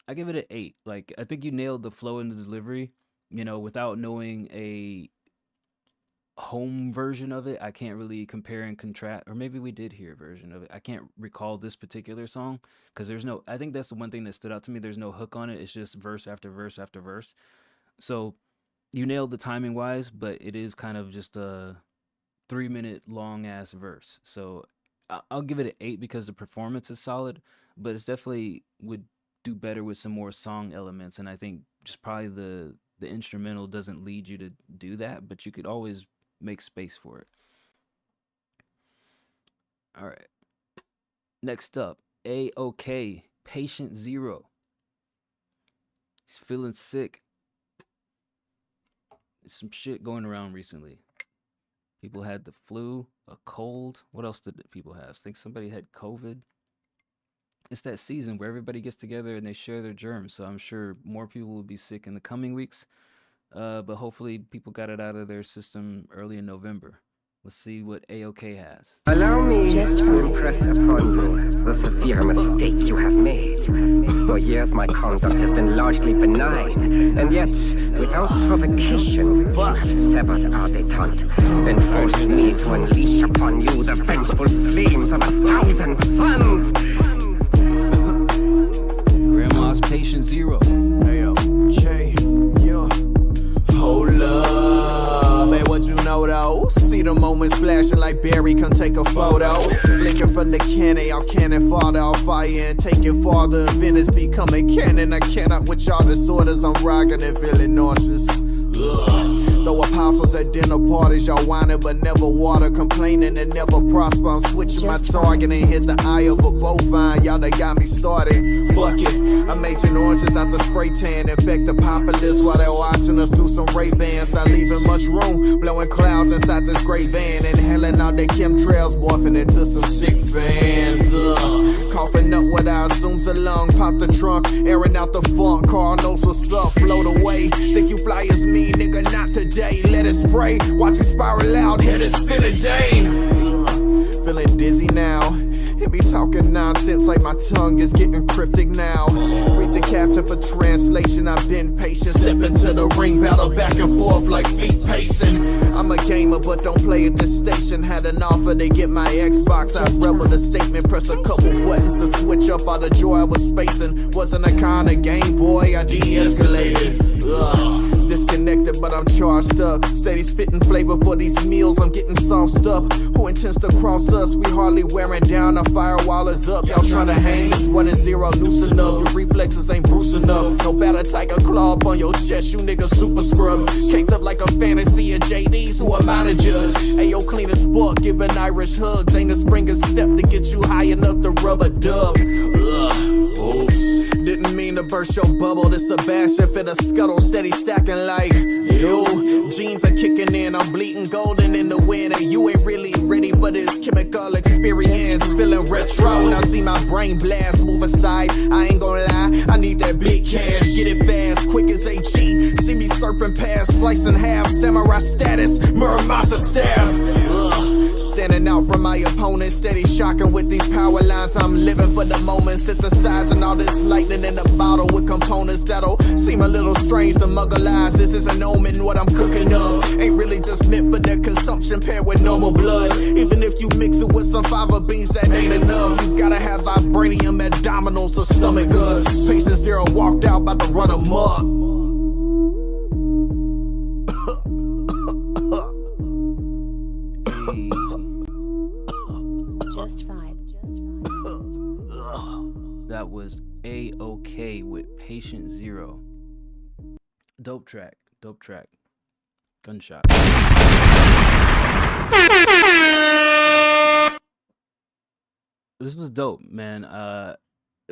8. Like, I think you nailed the flow and the delivery. Without knowing a home version of it, I can't really compare and contrast. Or maybe we did hear a version of it. I can't recall this particular song because I think that's the one thing that stood out to me. There's no hook on it. It's just verse after verse after verse. So you nailed the timing wise, but it is kind of just a 3-minute long ass verse. So I'll give it an 8 because the performance is solid, but it's definitely would do better with some more song elements. And I think just probably the instrumental doesn't lead you to do that, but you could always make space for it. All right. Next up, A-OK, Patient Zero. He's feeling sick. There's some shit going around recently. People had the flu, a cold. What else did people have? I think somebody had COVID. It's that season where everybody gets together and they share their germs. So I'm sure more people will be sick in the coming weeks. But hopefully people got it out of their system early in November. Let's see what A-OK has. Allow me to impress upon you the severe mistake you have made. For years my conduct has been largely benign, and yet, without provocation, you have severed our detente and forced me to unleash upon you the vengeful flames of 1,000 suns. Grandma's Patient Zero. A-OK, yeah. Hold up, hey, what you know though? See the moment splashing like Barry, come take a photo. Blinking from the cannon, y'all cannon farther, I'll fire and take it farther. Venice becoming canon, I cannot with y'all disorders, I'm rocking and feeling nauseous. Though apostles at dinner parties, y'all whining but never water, complaining and never prosper. I'm switching my target and hit the eye of a bovine. Y'all that got me started. Fuck it, I'm Agent Orange without the spray tan. Infect the populace while they're watching us through some Ray-Bans. Not leaving much room, blowing clouds inside this gray van. Inhaling out the chemtrails, morphing into some sick fans. Coughing up what I assume's a lung. Pop the trunk, airing out the funk. Car knows what's up, float away. Think you fly as me, nigga, not today. Let it spray, watch you spiral out, hit it, spin a day. Feeling dizzy now, and be talking nonsense like my tongue is getting cryptic now. with the captain for translation. I've been patient. Step into the ring, battle back and forth like feet pacing. I'm a gamer, but don't play at this station. Had an offer to get my Xbox. I reveled a statement, pressed a couple buttons to switch up all the joy I was spacing. Wasn't a kind of Game Boy, I de-escalated. Disconnected, but I'm charged up. Steady spitting flavor for these meals, I'm getting sauced up. Who intends to cross us? We hardly wearing down, our firewall is up. Y'all tryna hang this 1 and 0, loosen up. Your reflexes ain't Bruce enough. No better tiger claw up on your chest, you niggas super scrubs. Caked up like a fantasy of JDs, who am I to judge? Ayo, clean as fuck, giving Irish hugs. Ain't a springer's step to get you high enough to rub a dub. Oops, didn't mean to burst your bubble. This Sebastian fit a scuttle, steady stacking like yo. Jeans are kicking in, I'm bleeding golden in the wind. And you ain't really ready for this chemical experience. Spilling retro, now see my brain blast. Move aside, I ain't gonna lie, I need that big cash. Get it fast, quick as AG. See me serpent past, slice in half. Samurai status, Muramasa staff. Standing out from my opponent, steady shocking with these power lines. I'm living for the moment, synthesizing all this lightning in a bottle with components that'll seem a little strange to muggle eyes. This is an omen, what I'm cooking up ain't really just meant for their consumption paired with normal blood. Even if you mix it with some fava beans, that ain't enough. You gotta have vibranium abdominals to stomach us. Patient Zero walked out, about to run amok. That was A-OK with Patient Zero. Dope track. Gunshot. This was dope, man.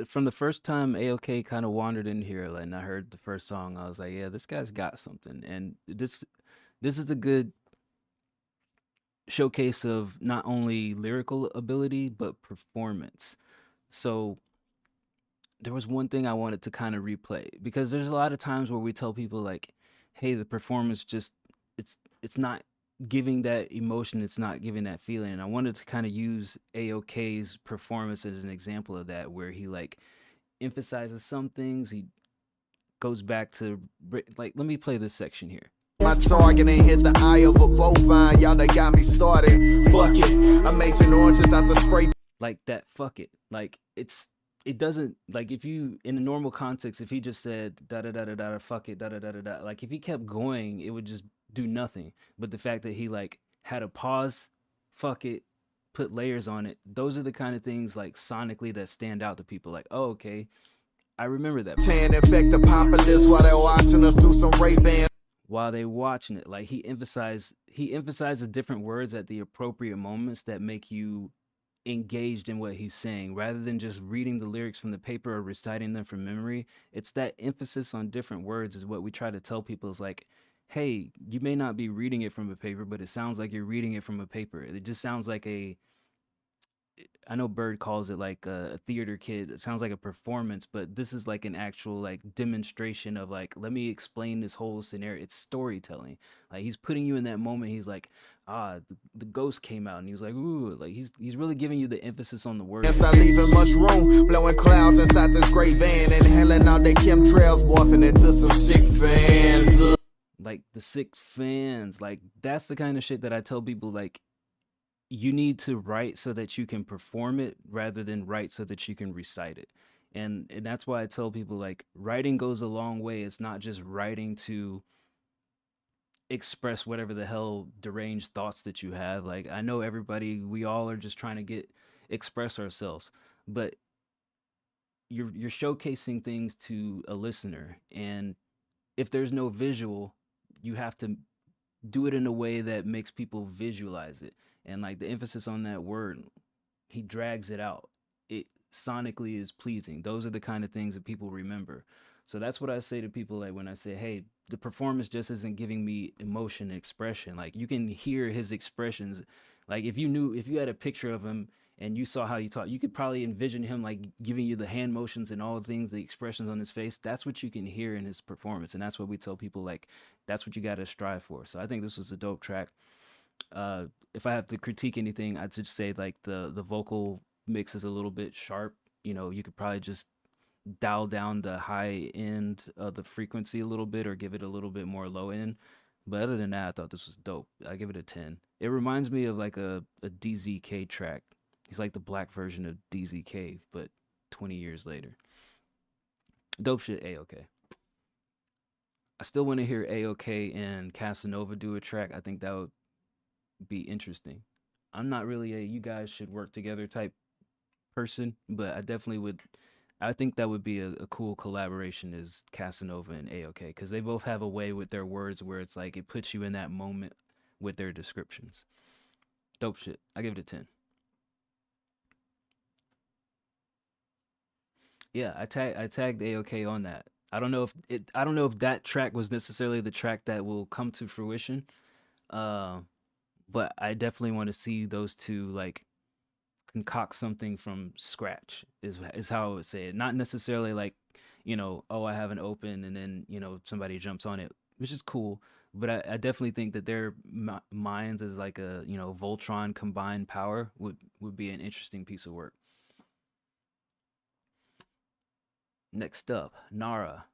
From the first time A-OK kind of wandered in here, and I heard the first song, I was like, yeah, this guy's got something. And this is a good showcase of not only lyrical ability, but performance. So there was one thing I wanted to kind of replay, because there's a lot of times where we tell people like, hey, the performance just it's not giving that emotion, it's not giving that feeling. And I wanted to kind of use A-OK's performance as an example of that, where he like emphasizes some things, he goes back to like, let me play this section here. My target ain't hit the eye of a bovine. Y'all done got me started. Fuck it, I made an orange without the spray. Like that, fuck it. Like it doesn't, like, if you in a normal context, if he just said da da da da da fuck it da da da da da, like if he kept going, it would just do nothing. But the fact that he like had a pause, fuck it, put layers on it, those are the kind of things like sonically that stand out to people. Like, oh, okay, I remember that. Tan effect the populace while they're watching us through some Ray-Ban. While they watching it, like he emphasized the different words at the appropriate moments that make you engaged in what he's saying, rather than just reading the lyrics from the paper or reciting them from memory. It's that emphasis on different words is what we try to tell people. Is like, hey, you may not be reading it from a paper, but it sounds like you're reading it from a paper. It just sounds like I know Bird calls it like a theater kid. It sounds like a performance, but this is like an actual like demonstration of like, let me explain this whole scenario. It's storytelling. Like he's putting you in that moment. He's like, the ghost came out, and he was like, ooh, like he's really giving you the emphasis on the words. It's not leaving much room, blowing clouds inside this gray van, inhaling out their chemtrails, morphing into some sick fans. Like the sick fans, like that's the kind of shit that I tell people, like, you need to write so that you can perform it rather than write so that you can recite it. And that's why I tell people like writing goes a long way. It's not just writing to express whatever the hell deranged thoughts that you have. Like I know everybody, we all are just trying to express ourselves, but you're showcasing things to a listener. And if there's no visual, you have to do it in a way that makes people visualize it. And like the emphasis on that word, he drags it out. It sonically is pleasing. Those are the kind of things that people remember. So that's what I say to people, like when I say, hey, the performance just isn't giving me emotion and expression. Like you can hear his expressions. Like if you had a picture of him and you saw how he talked, you could probably envision him like giving you the hand motions and all the things, the expressions on his face. That's what you can hear in his performance. And that's what we tell people, like, that's what you got to strive for. So I think this was a dope track. If I have to critique anything, I'd just say like the vocal mix is a little bit sharp. You know, you could probably just dial down the high end of the frequency a little bit or give it a little bit more low end. But other than that, I thought this was dope. I give it a 10. It reminds me of like a DZK track. He's like the black version of DZK, but 20 years later. Dope shit, A-OK. I still want to hear A-OK and Casanova do a track. I think that would be interesting. I'm not really a you guys should work together type person, but I definitely would. I think that would be a cool collaboration is Casanova and A-OK because they both have a way with their words where it's like it puts you in that moment with their descriptions. Dope shit. I give it a 10. Yeah, I tagged A-OK on that. I don't know if that track was necessarily the track that will come to fruition. But I definitely want to see those two like concoct something from scratch is how I would say it. Not necessarily like, oh, I have an open and then, somebody jumps on it, which is cool. But I definitely think that their minds as like a, Voltron combined power would be an interesting piece of work. Next up, Nara.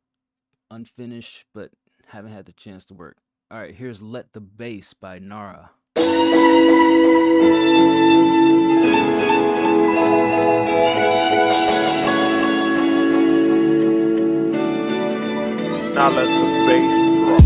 Unfinished, but haven't had the chance to work. All right, here's Let the Bass by Nara. Now let the bass drop.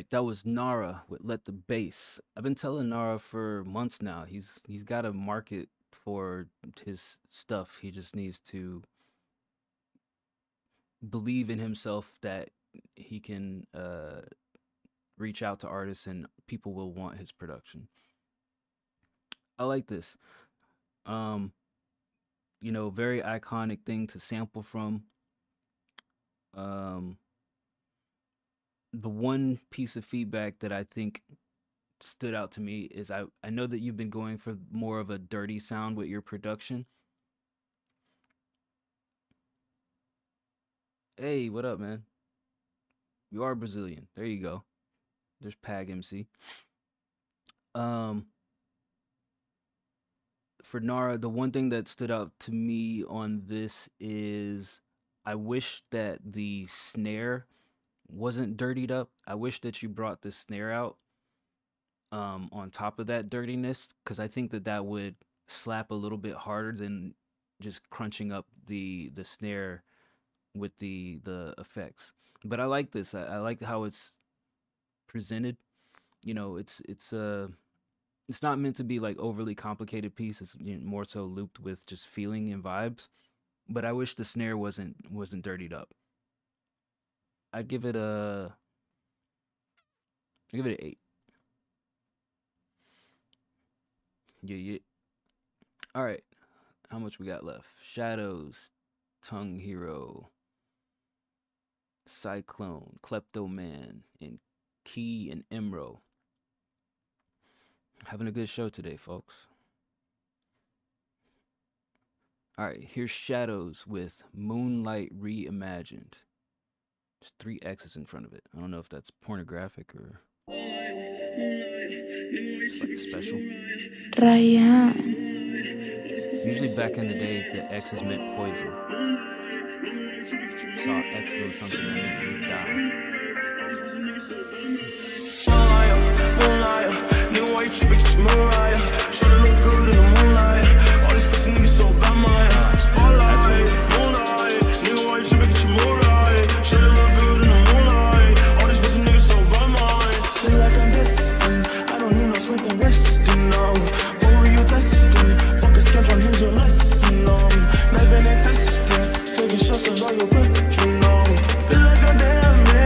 That was Nara with Let the Bass. I've been telling Nara for months now. He's got a market for his stuff. He just needs to believe in himself that he can reach out to artists and people will want his production. I like this. Very iconic thing to sample from. The one piece of feedback that I think stood out to me is I know that you've been going for more of a dirty sound with your production. Hey, what up, man? You are Brazilian. There you go. There's Pag MC. For Nara, the one thing that stood out to me on this is I wish that the snare wasn't dirtied up. I wish that you brought the snare out on top of that dirtiness, because I think that would slap a little bit harder than just crunching up the snare with the effects. But I like this. I like how it's presented. It's not meant to be like overly complicated piece. It's more so looped with just feeling and vibes. But I wish the snare wasn't dirtied up. I'd give it an 8. Yeah. All right. How much we got left? Shadows, Tongue Hero, Cyclone, Kleptoman, and Key and Emro. Having a good show today, folks. All right, here's Shadows with Moonlight Reimagined. There's 3 X's in front of it. I don't know if that's pornographic or it's like special. Ryan. Usually back in the day, the X's meant poison. Saw X's on something that meant you would die. Moonlight, nigga, why you tripping? Get your Mariah. Shawty look good in the moonlight. All these pussy niggas so bad, my spotlight. Moonlight, nigga, why you tripping? Get your Mariah. Shawty look good in the moonlight. All these pussy niggas so bad, my feel like I'm destined. I don't need no Smith and Weston, no. What were you testing? Fuck a schedule, here's your lesson, no. Never been testing. Taking shots of all your breath, you know. Feel like I'm damn man.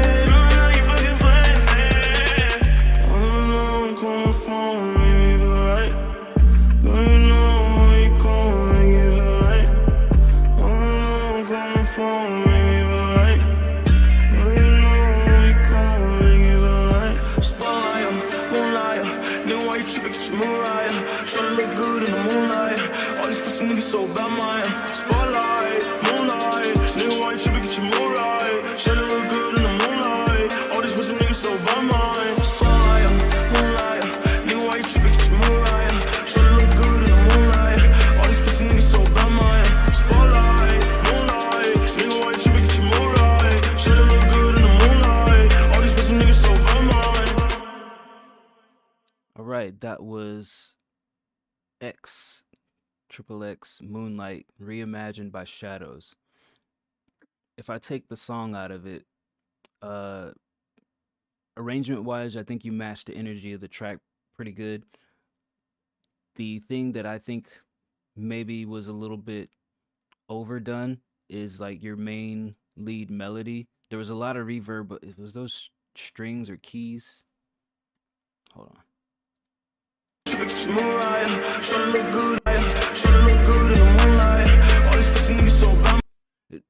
So bad, my spotlight, moonlight. Nigga, why you tripping? Get your mood right. Shawty look good in the moonlight. All these pussy niggas so bad, my spotlight, moonlight. Nigga, why you tripping? Get your mood right. Shawty look good in the moonlight. All these pussy niggas so bad, my spotlight, moonlight. Nigga, why you tripping? Get your mood right. Shawty look good in the moonlight. All these pussy niggas so bad, my. All right, that was XXX Moonlight reimagined by Shadows. If I take the song out of it, arrangement wise, I think you matched the energy of the track pretty good. The thing that I think maybe was a little bit overdone is like your main lead melody. There was a lot of reverb, but it was those strings or keys. Hold on.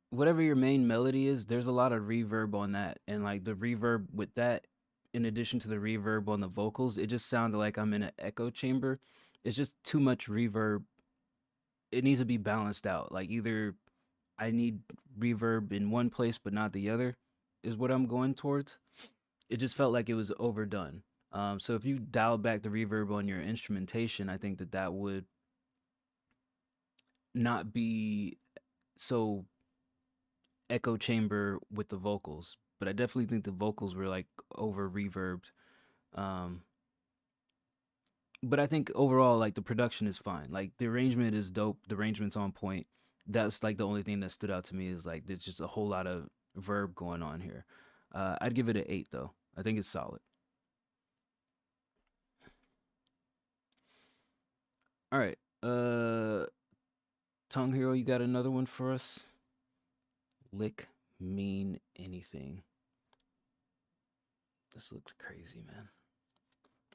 Whatever your main melody is, there's a lot of reverb on that, and like the reverb with that, in addition to the reverb on the vocals, it just sounded like I'm in an echo chamber. It's just too much reverb. It needs to be balanced out. Like either I need reverb in one place but not the other is what I'm going towards. It just felt like it was overdone. So if you dial back the reverb on your instrumentation, I think that would not be so echo chamber with the vocals. But I definitely think the vocals were like over reverbed. But I think overall, like the production is fine. Like the arrangement is dope. The arrangement's on point. That's like the only thing that stood out to me is like there's just a whole lot of verb going on here. I'd give it an 8 though. I think it's solid. All right, Tongue Hero, you got another one for us? Lick mean anything. This looks crazy, man.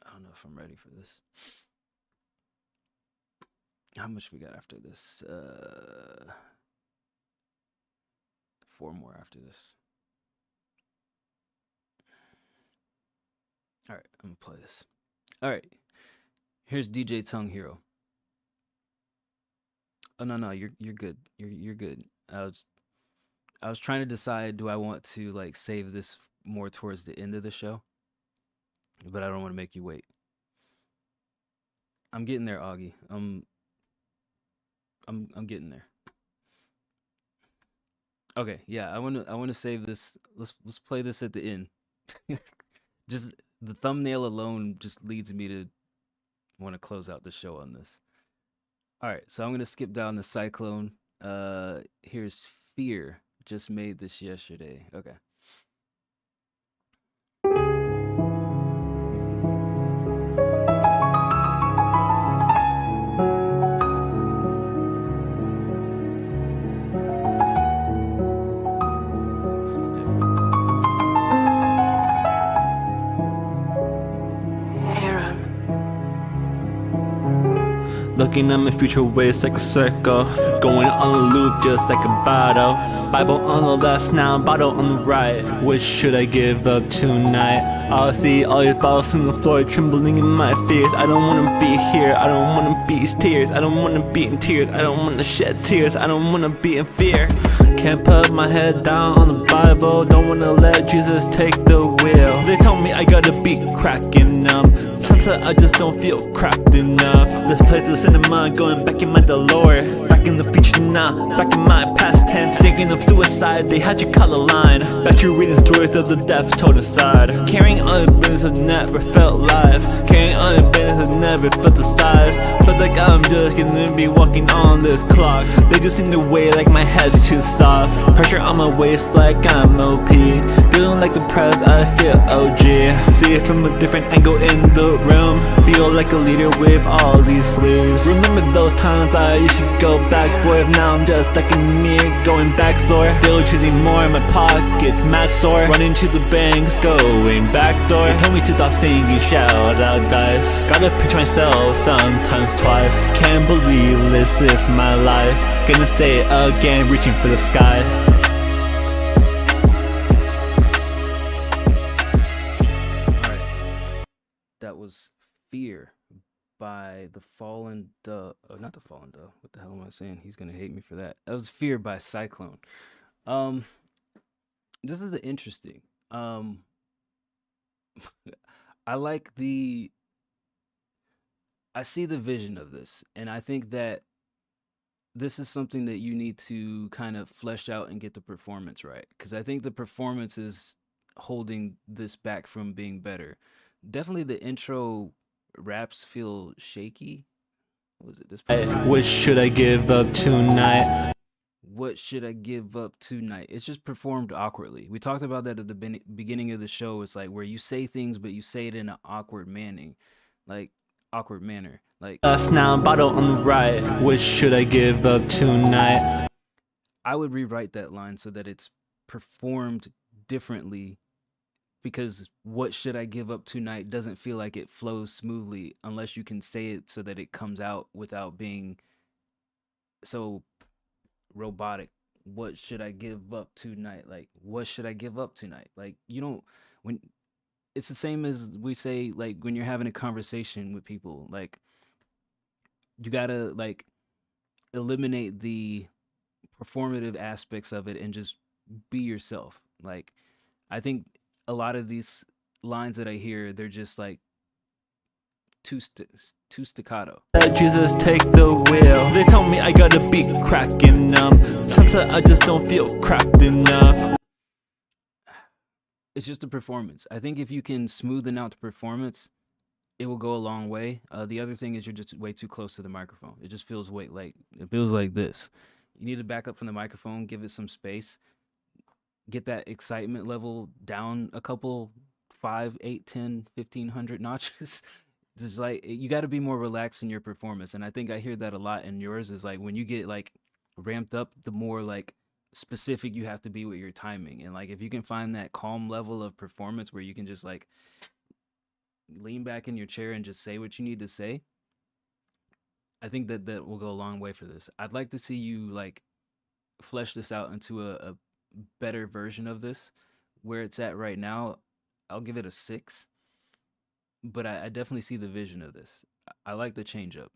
I don't know if I'm ready for this. How much we got after this? 4 more after this. All right, I'm gonna play this. All right, here's DJ Tongue Hero. Oh no, you're good. You're good. I was trying to decide, do I want to like save this more towards the end of the show? But I don't want to make you wait. I'm getting there, Augie. I'm getting there. Okay, yeah, I want to save this. Let's play this at the end. Just the thumbnail alone just leads me to want to close out the show on this. All right, so I'm going to skip down the Cyclone. Here's Fear. Just made this yesterday. Okay. Looking at my future ways like a circle, going on a loop just like a bottle. Bible on the left, now bottle on the right. Which should I give up tonight? I'll see all these bottles on the floor, trembling in my fears. I don't wanna be here, I don't wanna be tears. I don't wanna be in tears, I don't wanna shed tears. I don't wanna be in fear. Can't put my head down on the Bible, don't wanna let Jesus take the wheel. They told me I gotta be cracking up, sometimes I just don't feel cracked enough. This place is cinema, going back in my Delore. Back stuck in the future now, back in my past tense. Thinking of suicide, they had you color line. Back to reading stories of the death told aside. Carrying on business I've never felt life. Carrying on business I've never felt the size. Felt like I'm just gonna be walking on this clock. They just seem to weigh like my head's too soft. Pressure on my waist like I'm OP. Feeling like depressed, I feel OG. See it from a different angle in the room. Feel like a leader with all these fleas. Remember those times I used to go back forth. Now I'm just stuck in me, going back sore. Still choosing more in my pockets, mad sore. Running to the banks, going back door. They told me to stop singing, shout out dice. Gotta picture myself sometimes twice. Can't believe this is my life. Gonna say it again, reaching for the sky. That was Fear by the Fallen Dove. Oh, not the Fallen Dove. What the hell am I saying? He's gonna hate me for that. That was Fear by Cyclone. This is interesting. I like I see the vision of this, and I think that this is something that you need to kind of flesh out and get the performance right, because I think the performance is holding this back from being better. Definitely the intro raps feel shaky. What was it this part? What should I give up tonight? What should I give up tonight? It's just performed awkwardly. We talked about that at the beginning of the show. It's like where you say things, but you say it in an awkward manner. Like Left now, bottle on the right. What should I give up tonight? I would rewrite that line so that it's performed differently, because what should I give up tonight doesn't feel like it flows smoothly unless you can say it so that it comes out without being so robotic. What should I give up tonight? Like, what should I give up tonight? Like, you don't, when it's the same as we say, like, when you're having a conversation with people, like, you gotta, like, eliminate the performative aspects of it and just be yourself. Like, I think a lot of these lines that I hear, they're just like too staccato. Jesus, take the wheel. They told me I gotta be cracking up. Sometimes I just don't feel cracked enough. It's just a performance. I think if you can smoothen out the performance, it will go a long way. The other thing is you're just way too close to the microphone. It just feels it feels like this. You need to back up from the microphone, give it some space, get that excitement level down a couple 5, 8, 10, 1500 notches. Just like, you got to be more relaxed in your performance. And I think I hear that a lot in yours, is like when you get like ramped up, the more like specific you have to be with your timing. And like if you can find that calm level of performance where you can just like lean back in your chair and just say what you need to say, I think that will go a long way for this. I'd like to see you like flesh this out into a better version of this. Where it's at right now, I'll give it a 6. But I definitely see the vision of this. I like the change up.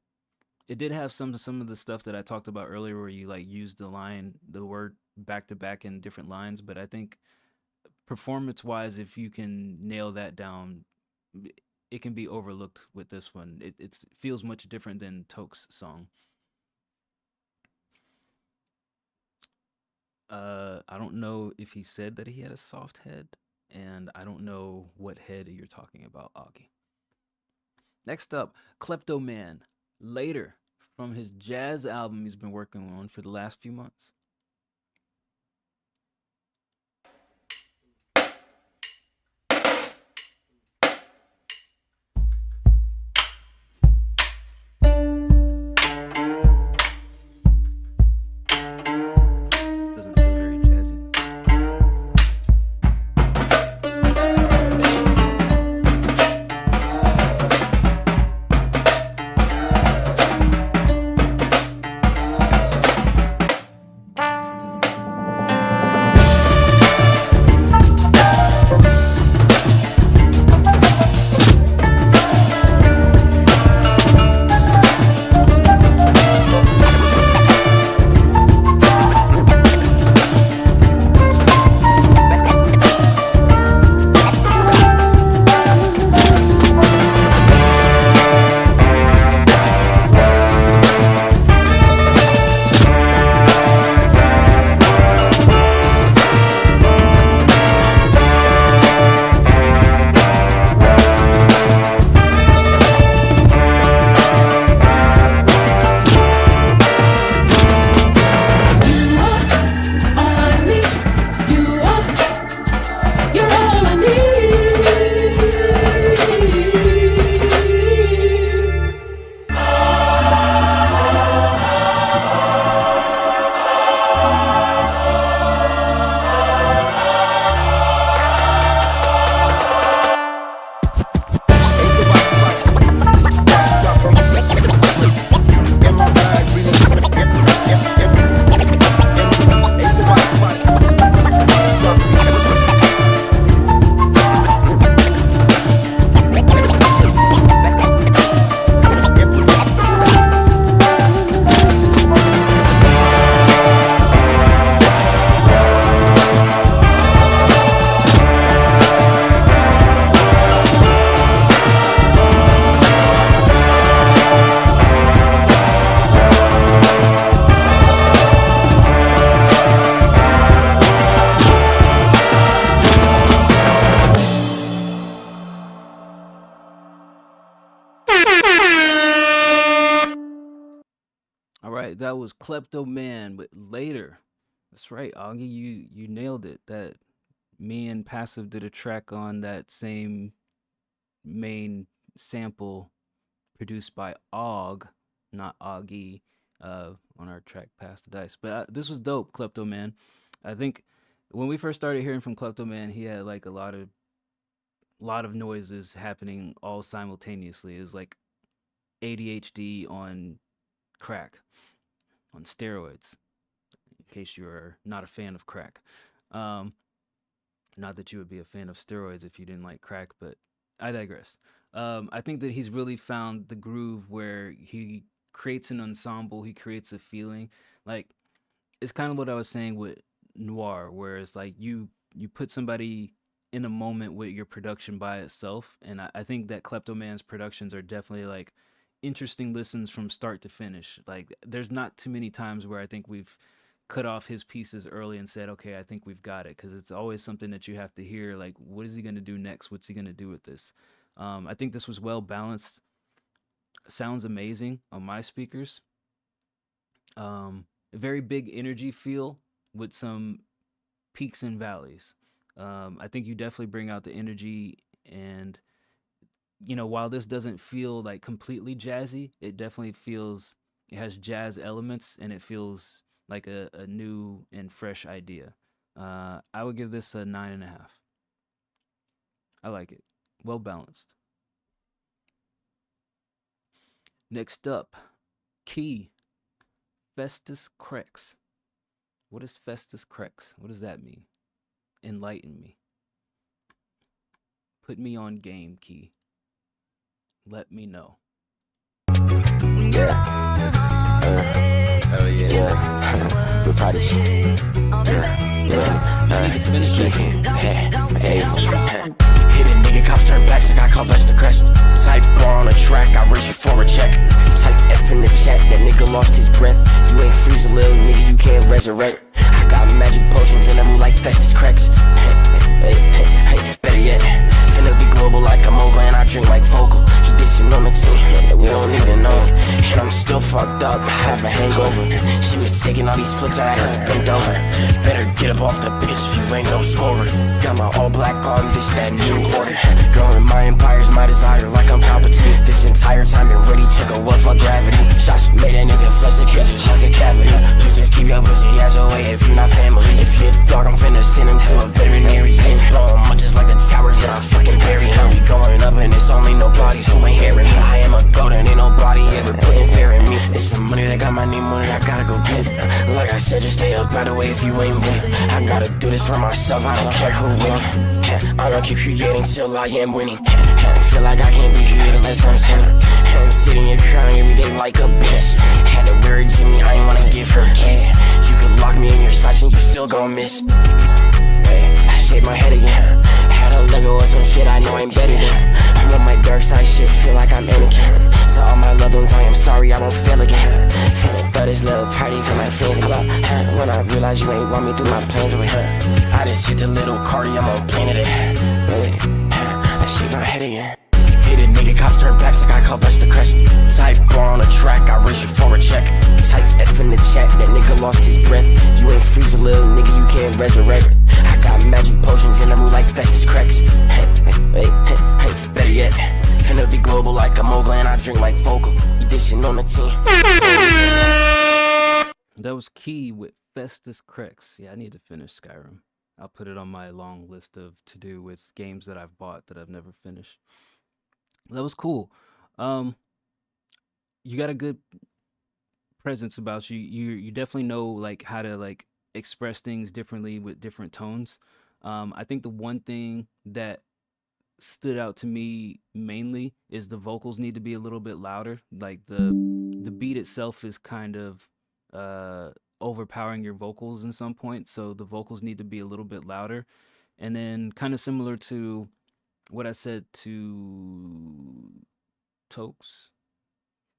It did have some of the stuff that I talked about earlier where you like used the word back to back in different lines. But I think performance wise, if you can nail that down, it can be overlooked with this one. It feels much different than Toke's song. I don't know if he said that he had a soft head, and I don't know what head you're talking about, Augie. Next up, Kleptoman, Later, from his jazz album he's been working on for the last few months. right, that was Kleptoman, but later. That's right, Augie, you nailed it. That me and Passive did a track on that same main sample produced by Og, not Augie, on our track Pass the Dice. But this was dope, Kleptoman. I think when we first started hearing from Kleptoman, he had like a lot of noises happening all simultaneously. It was like ADHD on crack, on steroids, in case you're not a fan of crack. Not that you would be a fan of steroids if you didn't like crack, but I digress. I think that he's really found the groove where he creates an ensemble, he creates a feeling. Like, it's kind of what I was saying with Noir, where it's like you put somebody in a moment with your production by itself, and I think that Kleptoman's productions are definitely like interesting listens from start to finish. Like, there's not too many times where I think we've cut off his pieces early and said, okay, I think we've got it, because it's always something that you have to hear, like, what is he going to do next? What's he going to do with this? I think this was well balanced. Sounds amazing on my speakers. A very big energy feel with some peaks and valleys. I think you definitely bring out the energy, and while this doesn't feel like completely jazzy, it definitely feels, it has jazz elements, and it feels like a new and fresh idea. I would give this a 9.5. I like it. Well balanced. Next up, Key, Festus Crex. What is Festus Crex? What does that mean? Enlighten me. Put me on game, Key. Let me know. Oh yeah. We're probably hit a nigga, cops turn backs like I call Vesta Crest. Type bar on a track, I race you for a check. Type F in the chat, that nigga lost his breath. You ain't freezing, little nigga, you can't resurrect. I got magic potions in them like Festus Crex. Hey, better yet, finna be global like a mogul, and I drink like Focal. He dissing on the team, we don't even know it. And I'm still fucked up, I have a hangover. She was taking all these flicks, I had her bent over. Better get up off the pitch if you ain't no scorer. Got my all black on, this that new order. Growing my empire's my desire like I'm Palpatine. This entire time been ready to go up for gravity. Shots made that nigga flex the cages like a cavity. Please just keep your pussy as your way if you not family. If you're dog, I'm finna send him to a veterinary. Blowing munches like the towers that I fucking bury him. We going up and it's only nobody, so ain't hearing me. I am a goat and ain't nobody ever putting fair in me. It's some money that got my name on it, I gotta go get it. Like I said, just stay up out the way if you ain't winning. I gotta do this for myself, I don't care who winning. I'ma keep creating till I am winning. Feel like I can't be here unless I'm sinning. I'm sitting here crying every day like a bitch. Had to wear it to me, I ain't wanna give her a kiss. You could lock me in your sights and you still gon' miss. I shake my head again. Had a Lego or some shit I know I'm better than. I'm on my dark side shit, feel like I'm Anakin. So all my loved ones, I am sorry, I won't fail again. Finna throw this little party for my fans again. When I realize you ain't want me through my plans with her, I just hit the little Cardi, I'm on planet X. I shake my head again. Hit a nigga, cops turn backs like I call Vesta Crest. Type bar on a track, I race you for a check. Type F in the chat, that nigga lost his breath. You ain't freezing, little nigga, you can't resurrect. I got magic potions in them like Festus Crex. Hey, better yet, finna be global like a mogul, and I drink like Focal. You dissing on the team. That was Key with Festus Crex. Yeah, I need to finish Skyrim. I'll put it on my long list of to-do with games that I've bought that I've never finished. That was cool. You got a good presence about you. You definitely know like how to like express things differently with different tones. I think the one thing that stood out to me mainly is the vocals need to be a little bit louder. Like the beat itself is kind of overpowering your vocals in some point, so the vocals need to be a little bit louder. And then kind of similar to what I said to Tokes,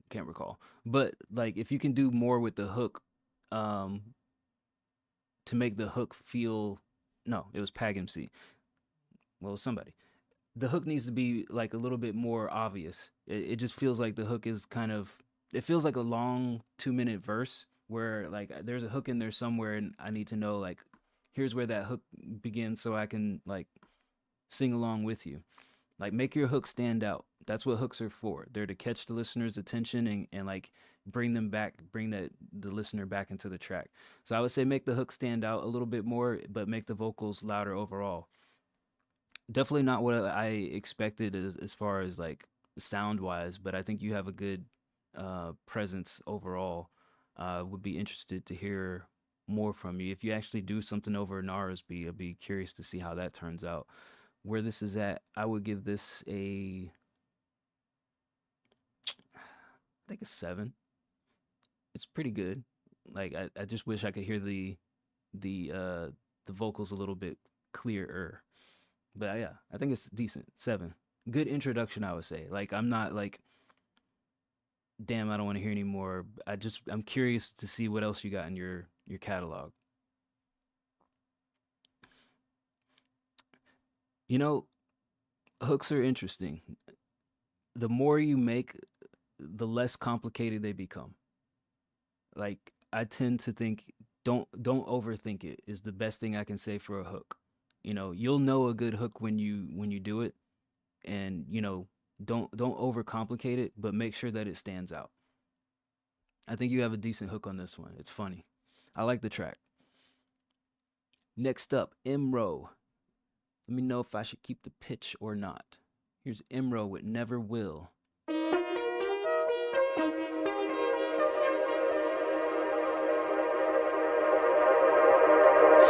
can't recall, but like if you can do more with the hook, to make the hook feel, no, it was Pag MC. Well, somebody. The hook needs to be like a little bit more obvious. It just feels like the hook is kind of it feels like a long 2-minute verse where like there's a hook in there somewhere, and I need to know like here's where that hook begins so I can like sing along with you. Like make your hook stand out. That's what hooks are for. They're to catch the listener's attention and like bring the listener back into the track. So I would say make the hook stand out a little bit more, but make the vocals louder overall. Definitely not what I expected as far as like sound wise, but I think you have a good presence overall. Would be interested to hear more from you. If you actually do something over an RSB, I'd be curious to see how that turns out. Where this is at, I would give this I think a 7. It's pretty good. Like I just wish I could hear the vocals a little bit clearer. But yeah, I think it's decent. 7. Good introduction, I would say. Like I'm not like, damn, I don't want to hear any more. I'm curious to see what else you got in your catalog. You know, hooks are interesting. The more you make, the less complicated they become. Like I tend to think don't overthink it is the best thing I can say for a hook. You know, you'll know a good hook when you do it, and you know, don't overcomplicate it, but make sure that it stands out. I think you have a decent hook on this one. It's funny. I like the track. Next up, Imro. Let me know if I should keep the pitch or not. Here's Imro with Never Will.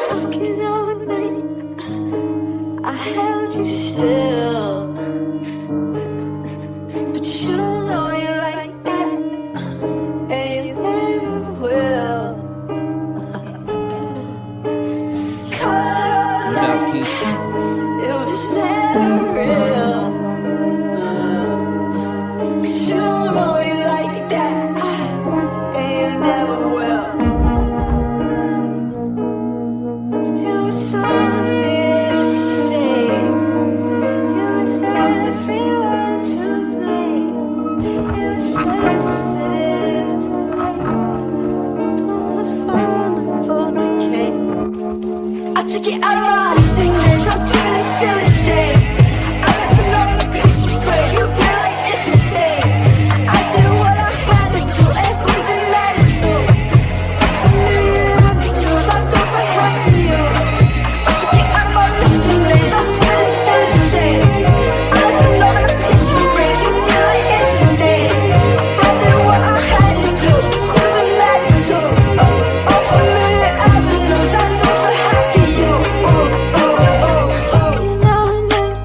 Talking all night, I held you still, but you don't know you like that, and you never will. Caught all night, it was never real, 'cause you don't know you like that, and you never will. I took it out of my secrets, I'm timid and still ashamed. I never know the bitch you pray, you feel like it's a stain. I did what I had to do, and who's it matter to? I do for half of you. I took it out of my secrets, I'm timid and still ashamed. I never know the bitch you pray, you feel like it's a stain. I did what I had to do, who's it matter to? All for million avenues, I do for half of you. Talking all night,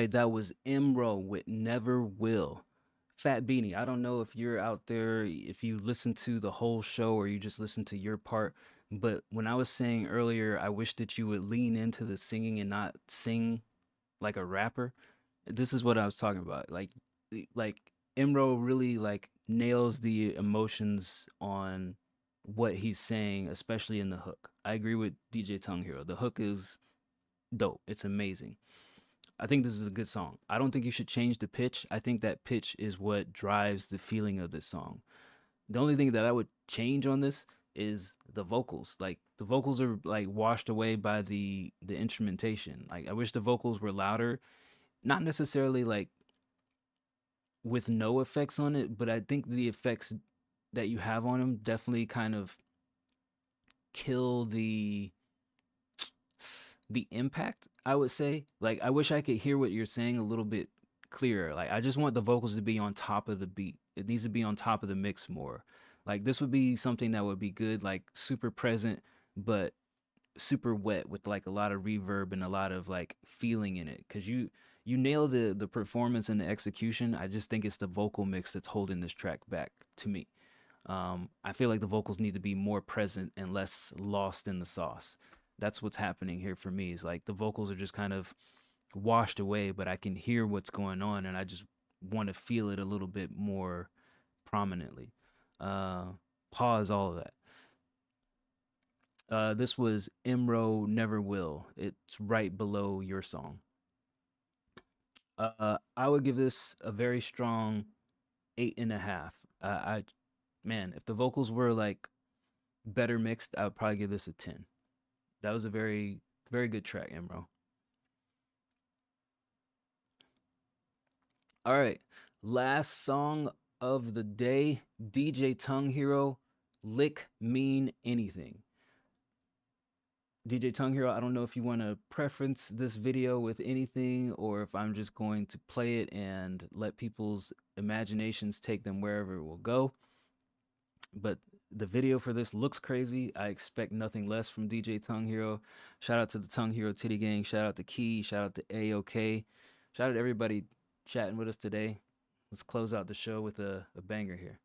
right, that was Imro with Never Will. Fat Beanie, I don't know if you're out there, if you listen to the whole show or you just listen to your part, but when I was saying earlier, I wish that you would lean into the singing and not sing like a rapper. This is what I was talking about. Like Imro really like nails the emotions on what he's saying, especially in the hook. I agree with DJ Tongue Hero. The hook is dope. It's amazing. I think this is a good song. I don't think you should change the pitch. I think that pitch is what drives the feeling of this song. The only thing that I would change on this is the vocals. Like the vocals are like washed away by the instrumentation. Like I wish the vocals were louder, not necessarily like with no effects on it, but I think the effects that you have on them definitely kind of kill the impact, I would say. Like I wish I could hear what you're saying a little bit clearer. Like I just want the vocals to be on top of the beat. It needs to be on top of the mix more. Like this would be something that would be good, like super present but super wet with like a lot of reverb and a lot of like feeling in it, because you nail the performance and the execution. I just think it's the vocal mix that's holding this track back to me. I feel like the vocals need to be more present and less lost in the sauce. That's what's happening here for me. Is like the vocals are just kind of washed away, but I can hear what's going on and I just want to feel it a little bit more prominently. Pause all of that. This was Imro Never Will. It's right below your song. I would give this a very strong 8.5. Man, if the vocals were like better mixed, I would probably give this a 10. That was a very, very good track, Imro. All right, last song of the day, DJ Tongue Hero, Lick Mean Anything. DJ Tongue Hero, I don't know if you want to preference this video with anything or if I'm just going to play it and let people's imaginations take them wherever it will go. But the video for this looks crazy. I expect nothing less from DJ Tongue Hero. Shout out to the Tongue Hero Titty Gang. Shout out to Key. Shout out to AOK. Shout out to everybody chatting with us today. Let's close out the show with a banger here.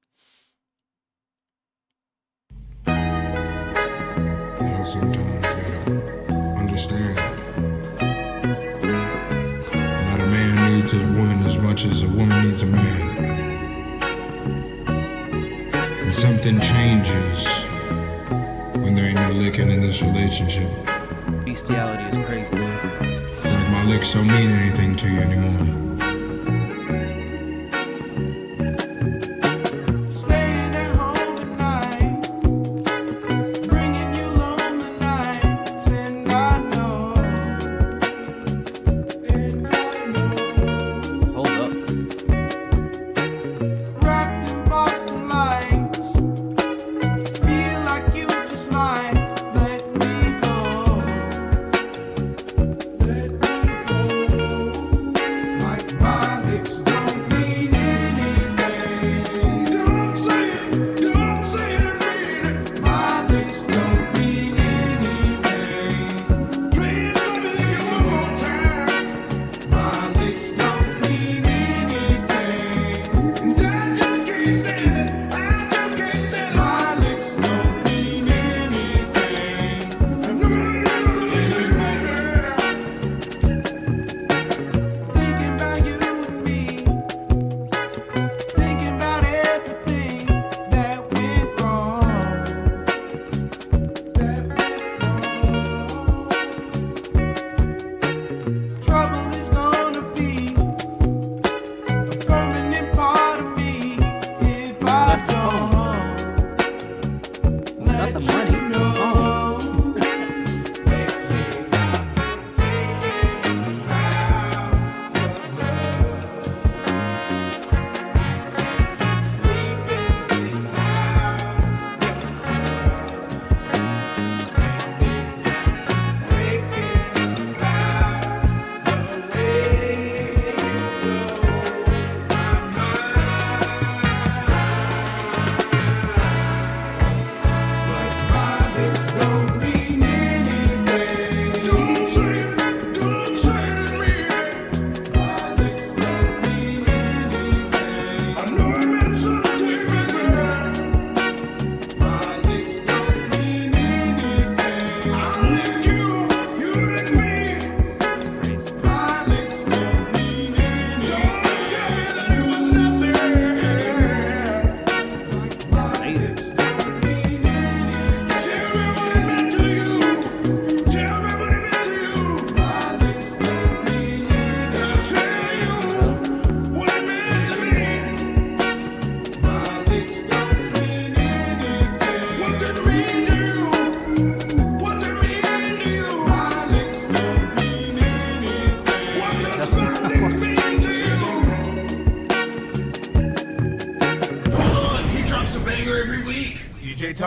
Sometimes you gotta understand that a man needs his woman as much as a woman needs a man. And something changes when there ain't no licking in this relationship. Bestiality is crazy. It's like my licks don't mean anything to you anymore.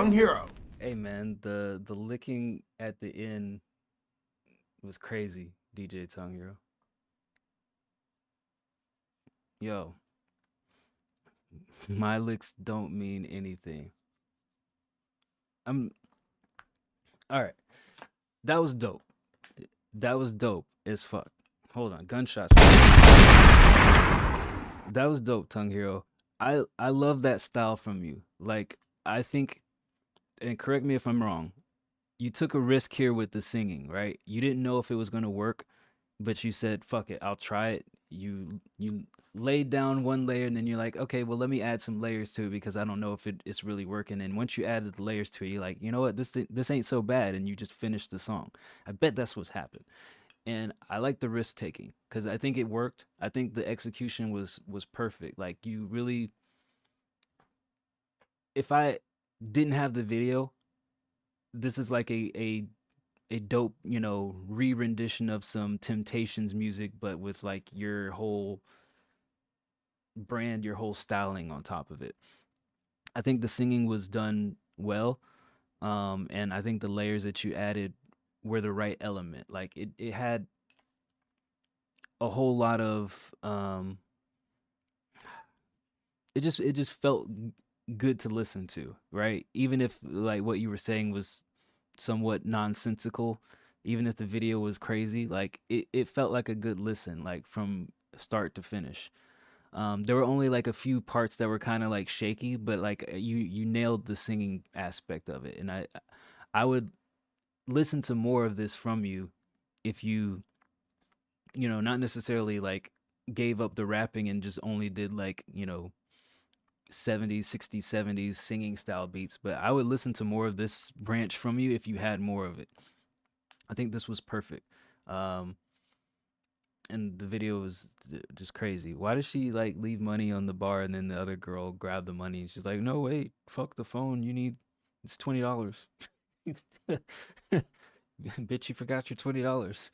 Tongue Hero. Hey man, the licking at the end was crazy, DJ Tongue Hero. Yo, my licks don't mean anything. I'm all right. That was dope. That was dope as fuck. Hold on, gunshots. That was dope, Tongue Hero. I love that style from you. Like I think, and correct me if I'm wrong, you took a risk here with the singing, right? You didn't know if it was gonna work, but you said, "Fuck it, I'll try it." You laid down one layer, and then you're like, "Okay, well, let me add some layers to it because I don't know if it's really working." And once you added the layers to it, you're like, "You know what? This ain't so bad," and you just finished the song. I bet that's what's happened, and I like the risk taking because I think it worked. I think the execution was perfect. Like you really, if I didn't have the video, this is like a dope, re-rendition of some Temptations music, but with like your whole brand, your whole styling on top of it. I think the singing was done well, and I think the layers that you added were the right element. Like it had a whole lot of it just felt good to listen to, right? Even if like what you were saying was somewhat nonsensical, even if the video was crazy, like it felt like a good listen, like from start to finish. There were only like a few parts that were kind of like shaky, but like you nailed the singing aspect of it, and I would listen to more of this from you if you not necessarily like gave up the rapping and just only did like 70s, 60s, 70s singing style beats, but I would listen to more of this branch from you if you had more of it. I think this was perfect. And the video was just crazy. Why does she like leave money on the bar and then the other girl grab the money and she's like, "No, wait, fuck the phone. It's $20." Bitch, you forgot your $20.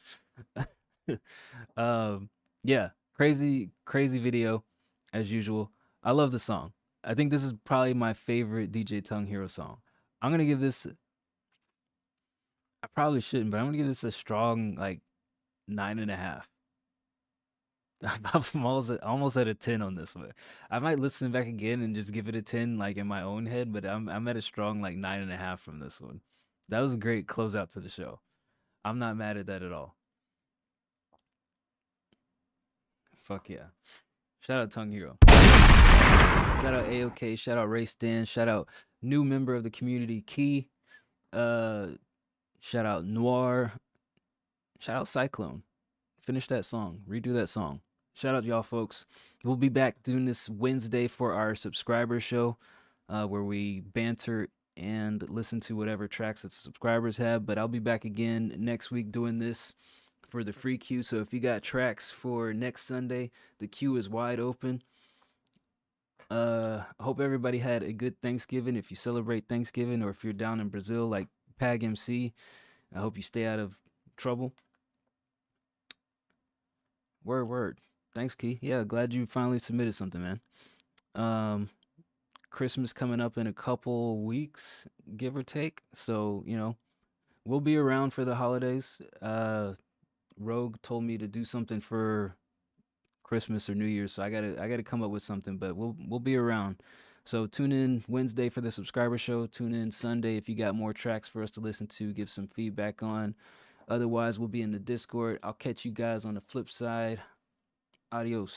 Yeah, crazy video as usual. I love the song. I think this is probably my favorite DJ Tongue Hero song. I'm gonna give this. I probably shouldn't, but I'm gonna give this a strong like 9.5. I'm almost at a 10 on this one. I might listen back again and just give it a 10 like in my own head, but I'm at a strong like 9.5 from this one. That was a great closeout to the show. I'm not mad at that at all. Fuck yeah. Shout out Tongue Hero. Shout out AOK. Shout out Ray Stan. Shout out new member of the community, Key. Shout out Noir. Shout out Cyclone. Finish that song. Redo that song. Shout out y'all folks. We'll be back doing this Wednesday for our subscriber show, where we banter and listen to whatever tracks that subscribers have. But I'll be back again next week doing this for the free queue. So if you got tracks for next Sunday, the queue is wide open. I hope everybody had a good Thanksgiving. If you celebrate Thanksgiving or if you're down in Brazil like Pag MC, I hope you stay out of trouble. Word. Thanks, Key. Yeah, glad you finally submitted something, man. Christmas coming up in a couple weeks, give or take. So, we'll be around for the holidays. Rogue told me to do something for Christmas or New Year's, so I gotta come up with something, but we'll be around. So tune in Wednesday for the subscriber show. Tune in Sunday if you got more tracks for us to listen to, give some feedback on. Otherwise, we'll be in the Discord. I'll catch you guys on the flip side. Adios.